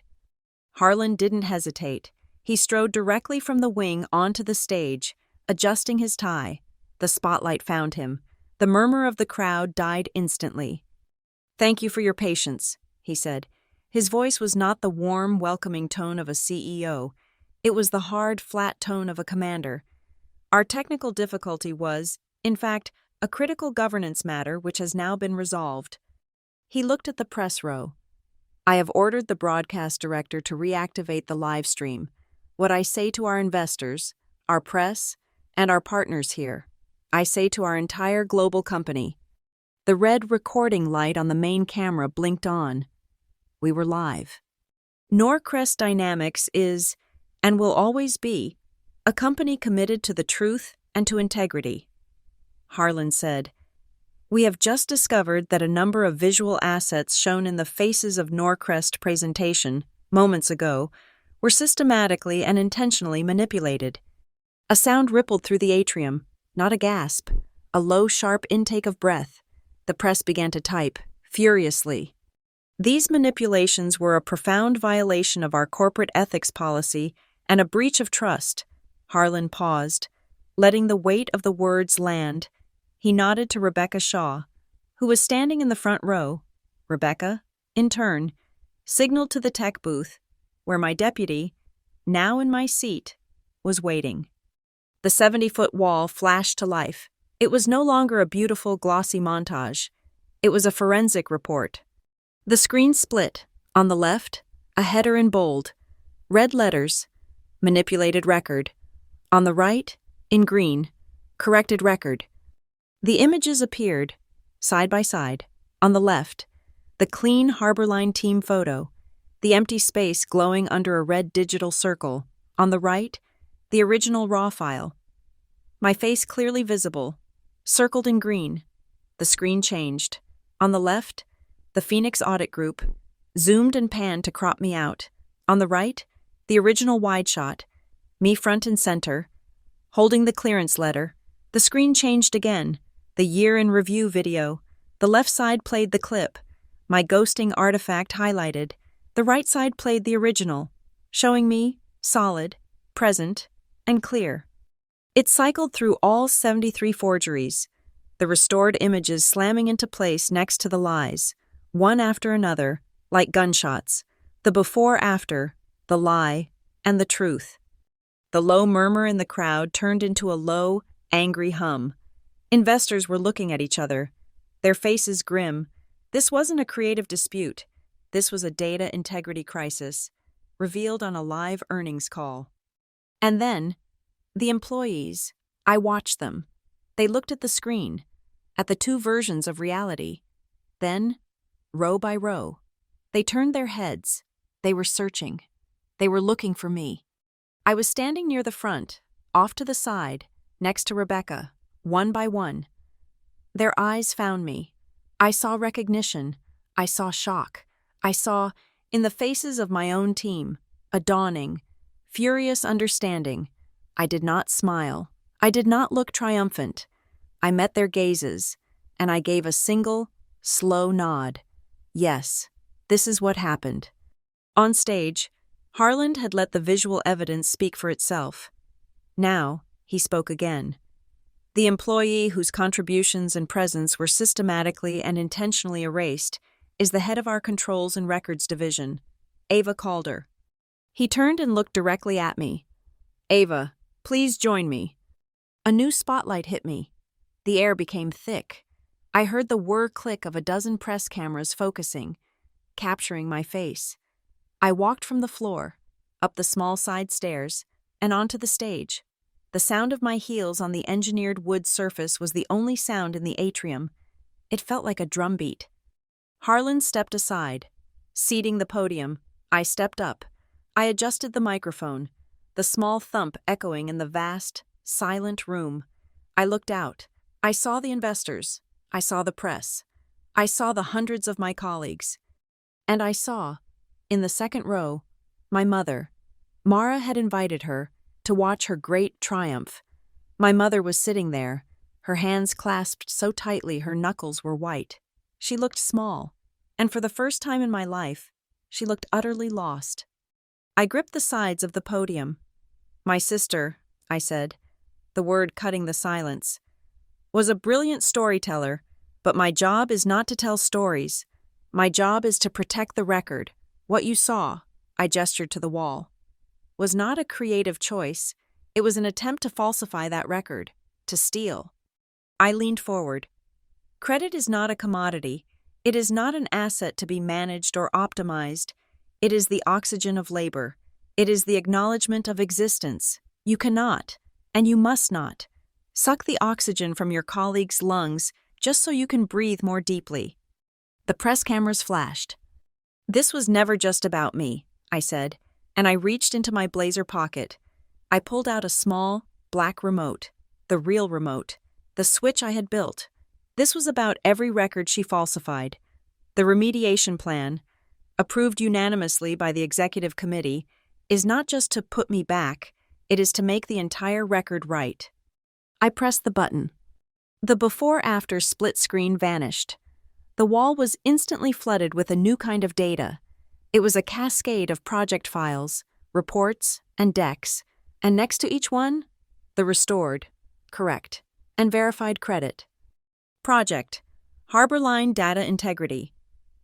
Harlan didn't hesitate. He strode directly from the wing onto the stage, adjusting his tie. The spotlight found him. The murmur of the crowd died instantly. "Thank you for your patience," he said. His voice was not the warm, welcoming tone of a CEO. It was the hard, flat tone of a commander. Our technical difficulty was, in fact, a critical governance matter which has now been resolved. He looked at the press row. "I have ordered the broadcast director to reactivate the live stream. What I say to our investors, our press, and our partners here, I say to our entire global company." The red recording light on the main camera blinked on. We were live. Norcrest Dynamics is, and will always be, a company committed to the truth and to integrity. Harlan said, "We have just discovered that a number of visual assets shown in the Faces of Norcrest presentation, moments ago, were systematically and intentionally manipulated." A sound rippled through the atrium, not a gasp, a low, sharp intake of breath. The press began to type, furiously. These manipulations were a profound violation of our corporate ethics policy and a breach of trust. Harlan paused, letting the weight of the words land. He nodded to Rebecca Shaw, who was standing in the front row. Rebecca, in turn, signaled to the tech booth, where my deputy, now in my seat, was waiting. The 70-foot wall flashed to life. It was no longer a beautiful, glossy montage. It was a forensic report. The screen split. On the left, a header in bold. Red letters, manipulated record. On the right, in green, corrected record. The images appeared, side by side. On the left, the clean Harborline team photo, the empty space glowing under a red digital circle. On the right, the original RAW file. My face clearly visible, circled in green. The screen changed. On the left, the Phoenix Audit Group, zoomed and panned to crop me out. On the right, the original wide shot, me front and center, holding the clearance letter. The screen changed again, the year in review video. The left side played the clip, my ghosting artifact highlighted. The right side played the original, showing me, solid, present, and clear. It cycled through all 73 forgeries, the restored images slamming into place next to the lies, one after another, like gunshots, the before-after, the lie, and the truth. The low murmur in the crowd turned into a low, angry hum. Investors were looking at each other, their faces grim. This wasn't a creative dispute. This was a data integrity crisis, revealed on a live earnings call. And then, the employees, I watched them. They looked at the screen. at the two versions of reality. Then, row by row, they turned their heads. They were searching. They were looking for me. I was standing near the front, off to the side, next to Rebecca, one by one. Their eyes found me. I saw recognition. I saw shock. I saw, in the faces of my own team, a dawning, furious understanding. I did not smile. I did not look triumphant. I met their gazes, and I gave a single, slow nod. Yes, this is what happened. On stage, Harland had let the visual evidence speak for itself. Now, he spoke again. The employee whose contributions and presence were systematically and intentionally erased is the head of our Controls and Records Division, Ava Calder. He turned and looked directly at me. Ava, please join me. A new spotlight hit me. The air became thick. I heard the whir click of a dozen press cameras focusing, capturing my face. I walked from the floor, up the small side stairs, and onto the stage. The sound of my heels on the engineered wood surface was the only sound in the atrium. It felt like a drumbeat. Harland stepped aside. Seating the podium, I stepped up. I adjusted the microphone, the small thump echoing in the vast, silent room. I looked out. I saw the investors. I saw the press. I saw the hundreds of my colleagues. And I saw, in the second row, my mother. Mara had invited her to watch her great triumph. My mother was sitting there, her hands clasped so tightly her knuckles were white. She looked small, and for the first time in my life, she looked utterly lost. I gripped the sides of the podium. My sister, I said, the word cutting the silence, was a brilliant storyteller, but my job is not to tell stories. My job is to protect the record. What you saw, I gestured to the wall, was not a creative choice. It was an attempt to falsify that record, to steal. I leaned forward. Credit is not a commodity. It is not an asset to be managed or optimized. It is the oxygen of labor. It is the acknowledgement of existence. You cannot, and you must not, suck the oxygen from your colleagues' lungs just so you can breathe more deeply. The press cameras flashed. This was never just about me, I said, and I reached into my blazer pocket. I pulled out a small, black remote, the real remote, the switch I had built. This was about every record she falsified. The remediation plan, approved unanimously by the executive committee, is not just to put me back, it is to make the entire record right. I pressed the button. The before-after split screen vanished. The wall was instantly flooded with a new kind of data. It was a cascade of project files, reports, and decks, and next to each one, the restored, correct, and verified credit. Project, Harbor Line Data Integrity.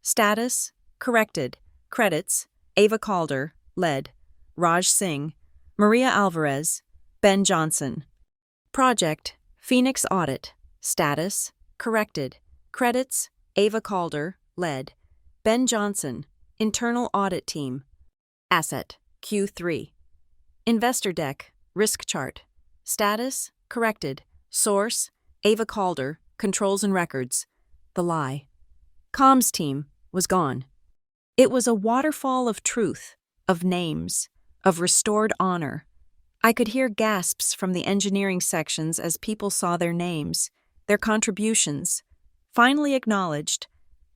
Status, corrected. Credits, Ava Calder, lead. Raj Singh, Maria Alvarez, Ben Johnson. Project, Phoenix Audit. Status, corrected. Credits, Ava Calder, lead. Ben Johnson, Internal Audit Team. Asset, Q3. Investor Deck, Risk Chart. Status, corrected. Source, Ava Calder, Controls and Records. The lie. Comms team was gone. It was a waterfall of truth, of names, of restored honor. I could hear gasps from the engineering sections as people saw their names, their contributions, finally acknowledged,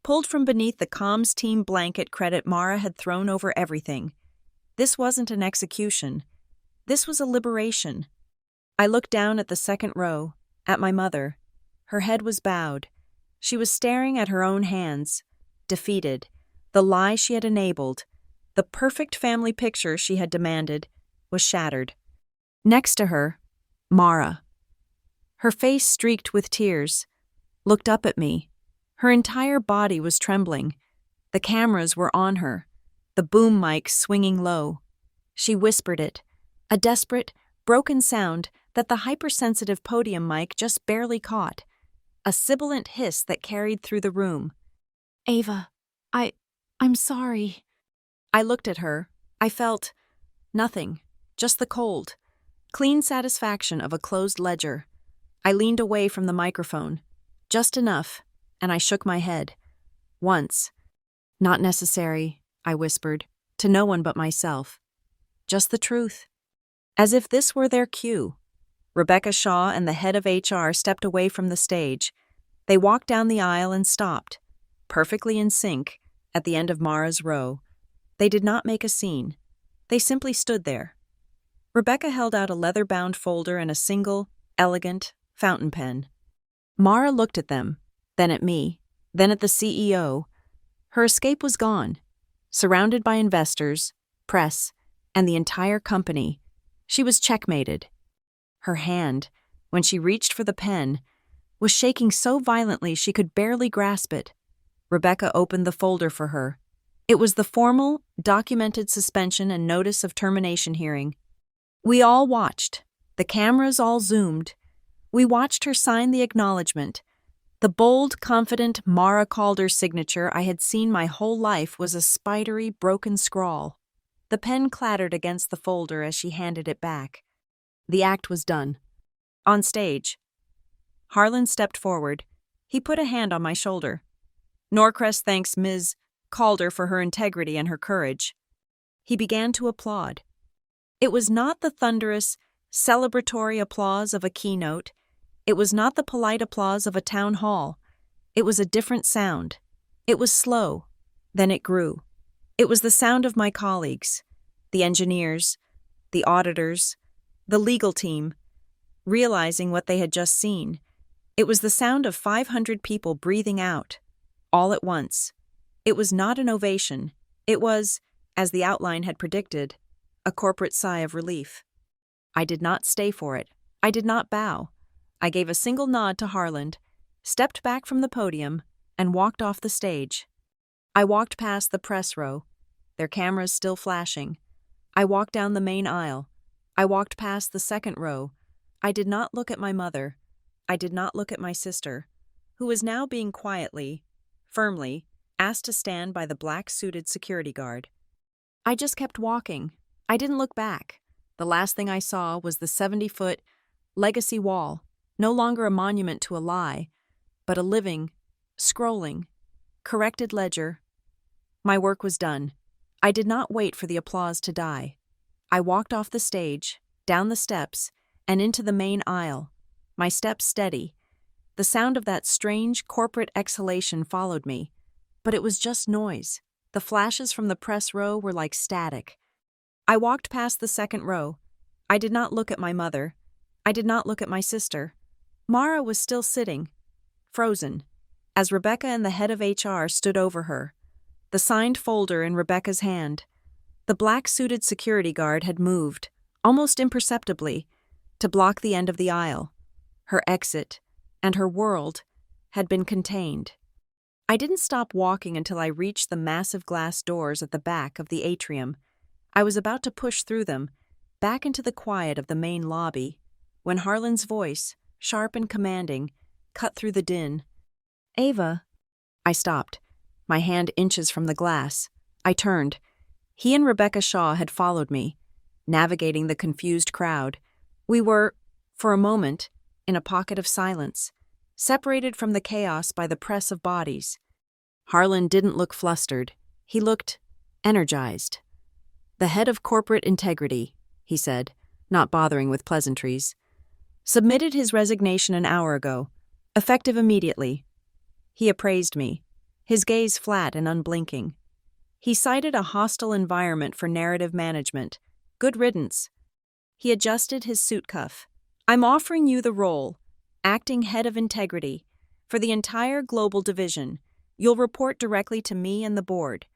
pulled from beneath the comms team blanket credit Mara had thrown over everything. This wasn't an execution. This was a liberation. I looked down at the second row, at my mother. Her head was bowed. She was staring at her own hands, defeated. The lie she had enabled, the perfect family picture she had demanded, was shattered. Next to her, Mara. Her face streaked with tears, looked up at me. Her entire body was trembling. The cameras were on her, the boom mic swinging low. She whispered it, a desperate, broken sound that the hypersensitive podium mic just barely caught, a sibilant hiss that carried through the room. Ava, I'm sorry. I looked at her. I felt nothing, just the cold, clean satisfaction of a closed ledger. I leaned away from the microphone. Just enough, and I shook my head. Once. Not necessary, I whispered, to no one but myself. Just the truth. As if this were their cue. Rebecca Shaw and the head of HR stepped away from the stage. They walked down the aisle and stopped, perfectly in sync, at the end of Mara's row. They did not make a scene. They simply stood there. Rebecca held out a leather-bound folder and a single, elegant, fountain pen. Mara looked at them, then at me, then at the CEO. Her escape was gone. Surrounded by investors, press, and the entire company, she was checkmated. Her hand, when she reached for the pen, was shaking so violently she could barely grasp it. Rebecca opened the folder for her. It was the formal, documented suspension and notice of termination hearing. We all watched. The cameras all zoomed. We watched her sign the acknowledgement. The bold, confident Mara Calder signature I had seen my whole life was a spidery, broken scrawl. The pen clattered against the folder as she handed it back. The act was done. On stage. Harlan stepped forward. He put a hand on my shoulder. Norcrest thanks Ms. Calder for her integrity and her courage. He began to applaud. It was not the thunderous, celebratory applause of a keynote. It was not the polite applause of a town hall. It was a different sound. It was slow. Then it grew. It was the sound of my colleagues, the engineers, the auditors, the legal team, realizing what they had just seen. It was the sound of 500 people breathing out, all at once. It was not an ovation. It was, as the outline had predicted, a corporate sigh of relief. I did not stay for it. I did not bow. I gave a single nod to Harlan, stepped back from the podium, and walked off the stage. I walked past the press row, their cameras still flashing. I walked down the main aisle. I walked past the second row. I did not look at my mother. I did not look at my sister, who was now being quietly, firmly, asked to stand by the black-suited security guard. I just kept walking. I didn't look back. The last thing I saw was the 70-foot legacy wall, no longer a monument to a lie, but a living, scrolling, corrected ledger. My work was done. I did not wait for the applause to die. I walked off the stage, down the steps, and into the main aisle, my steps steady. The sound of that strange corporate exhalation followed me, but it was just noise. The flashes from the press row were like static. I walked past the second row. I did not look at my mother. I did not look at my sister. Mara was still sitting, frozen, as Rebecca and the head of HR stood over her, the signed folder in Rebecca's hand. The black-suited security guard had moved, almost imperceptibly, to block the end of the aisle. Her exit, and her world, had been contained. I didn't stop walking until I reached the massive glass doors at the back of the atrium. I was about to push through them, back into the quiet of the main lobby, when Harlan's voice, sharp and commanding, cut through the din. "Ava." I stopped, my hand inches from the glass. I turned. He and Rebecca Shaw had followed me, navigating the confused crowd. We were, for a moment, in a pocket of silence, separated from the chaos by the press of bodies. Harlan didn't look flustered. He looked energized. "The head of corporate integrity," he said, not bothering with pleasantries, "submitted his resignation an hour ago, effective immediately." He appraised me, his gaze flat and unblinking. He cited a hostile environment for narrative management. Good riddance. He adjusted his suit cuff. "I'm offering you the role, acting head of integrity, for the entire global division. You'll report directly to me and the board.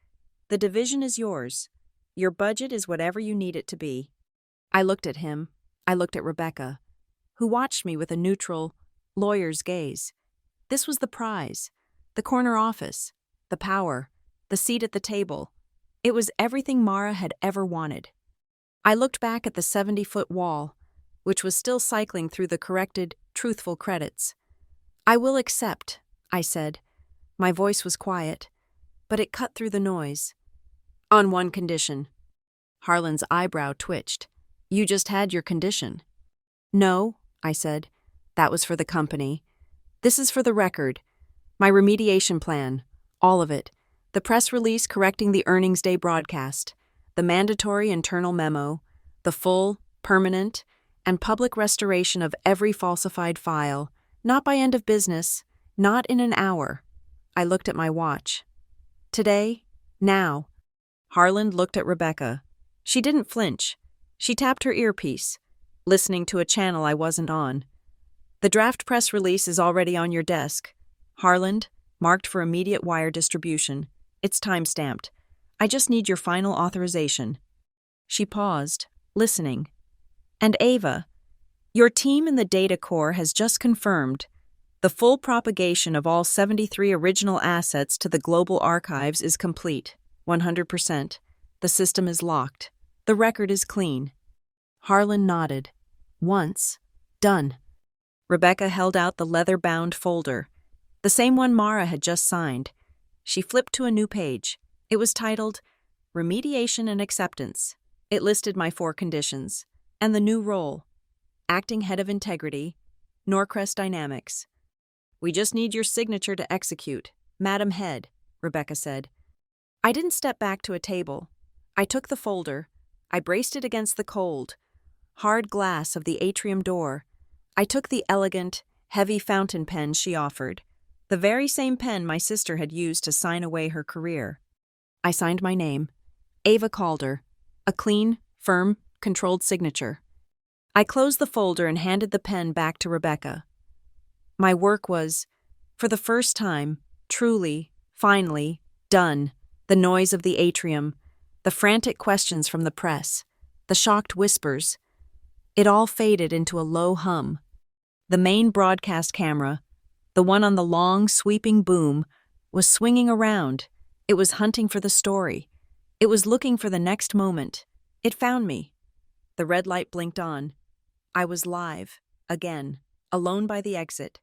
The division is yours. Your budget is whatever you need it to be." I looked at him. I looked at Rebecca, who watched me with a neutral, lawyer's gaze. This was the prize, the corner office, the power, the seat at the table. It was everything Mara had ever wanted. I looked back at the 70-foot wall, which was still cycling through the corrected, truthful credits. "I will accept," I said. My voice was quiet, but it cut through the noise. "On one condition." Harlan's eyebrow twitched. "You just had your condition." "No," I said. "That was for the company. This is for the record. My remediation plan. All of it. The press release correcting the earnings day broadcast. The mandatory internal memo. The full, permanent, and public restoration of every falsified file. Not by end of business. Not in an hour. I looked at my watch. Today? Now. Harland looked at Rebecca. She didn't flinch. She tapped her earpiece, listening to a channel I wasn't on. The draft press release is already on your desk. Harland, marked for immediate wire distribution. It's time-stamped. I just need your final authorization. She paused, listening. And Ava, your team in the data core has just confirmed the full propagation of all 73 original assets to the global archives is complete. 100%. The system is locked. The record is clean. Harlan nodded. Once. Done. Rebecca held out the leather-bound folder, the same one Mara had just signed. She flipped to a new page. It was titled Remediation and Acceptance. It listed my 4 conditions and the new role: Acting Head of Integrity, Norcrest Dynamics. We just need your signature to execute, Madam Head, Rebecca said. I didn't step back to a table. I took the folder. I braced it against the cold, hard glass of the atrium door. I took the elegant, heavy fountain pen she offered, the very same pen my sister had used to sign away her career. I signed my name, Ava Calder, a clean, firm, controlled signature. I closed the folder and handed the pen back to Rebecca. My work was, for the first time, truly, finally, done. The noise of the atrium, the frantic questions from the press, the shocked whispers. It all faded into a low hum. The main broadcast camera, the one on the long, sweeping boom, was swinging around. It was hunting for the story. It was looking for the next moment. It found me. The red light blinked on. I was live, again, alone by the exit.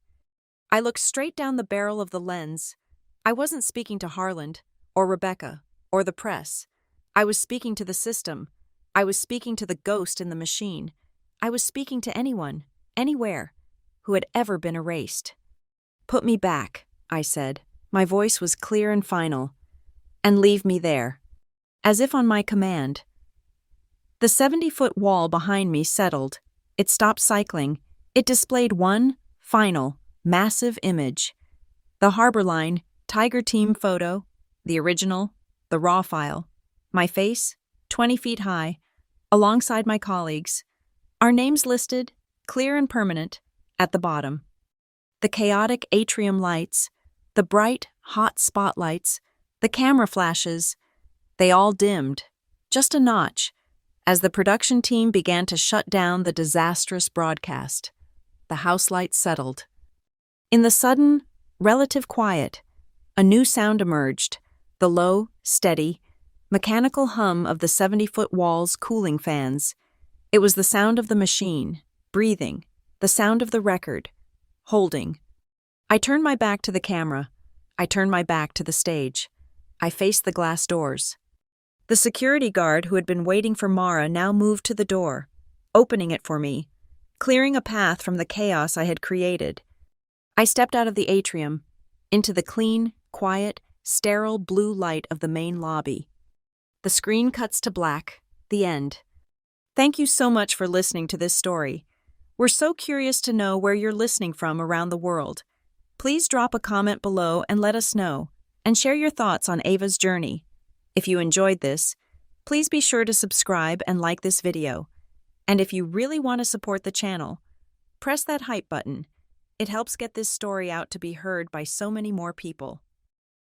I looked straight down the barrel of the lens. I wasn't speaking to Harland, or Rebecca, or the press. I was speaking to the system. I was speaking to the ghost in the machine. I was speaking to anyone, anywhere, who had ever been erased. Put me back, I said. My voice was clear and final. And leave me there. As if on my command. The 70-foot wall behind me settled. It stopped cycling. It displayed one, final, massive image. The harbor line, Tiger Team photo, the original, the raw file. My face, 20 feet high, alongside my colleagues. Our names listed, clear and permanent, at the bottom. The chaotic atrium lights, the bright, hot spotlights, the camera flashes, they all dimmed, just a notch, as the production team began to shut down the disastrous broadcast. The house lights settled. In the sudden, relative quiet, a new sound emerged, the low, steady, mechanical hum of the 70-foot wall's cooling fans. It was the sound of the machine, breathing, the sound of the record, holding. I turned my back to the camera. I turned my back to the stage. I faced the glass doors. The security guard who had been waiting for Mara now moved to the door, opening it for me, clearing a path from the chaos I had created. I stepped out of the atrium, into the clean, quiet, sterile blue light of the main lobby. The screen cuts to black. The end. Thank you so much for listening to this story. We're so curious to know where you're listening from around the world. Please drop a comment below and let us know, and share your thoughts on Ava's journey. If you enjoyed this, please be sure to subscribe and like this video. And if you really want to support the channel, press that hype button. It helps get this story out to be heard by so many more people.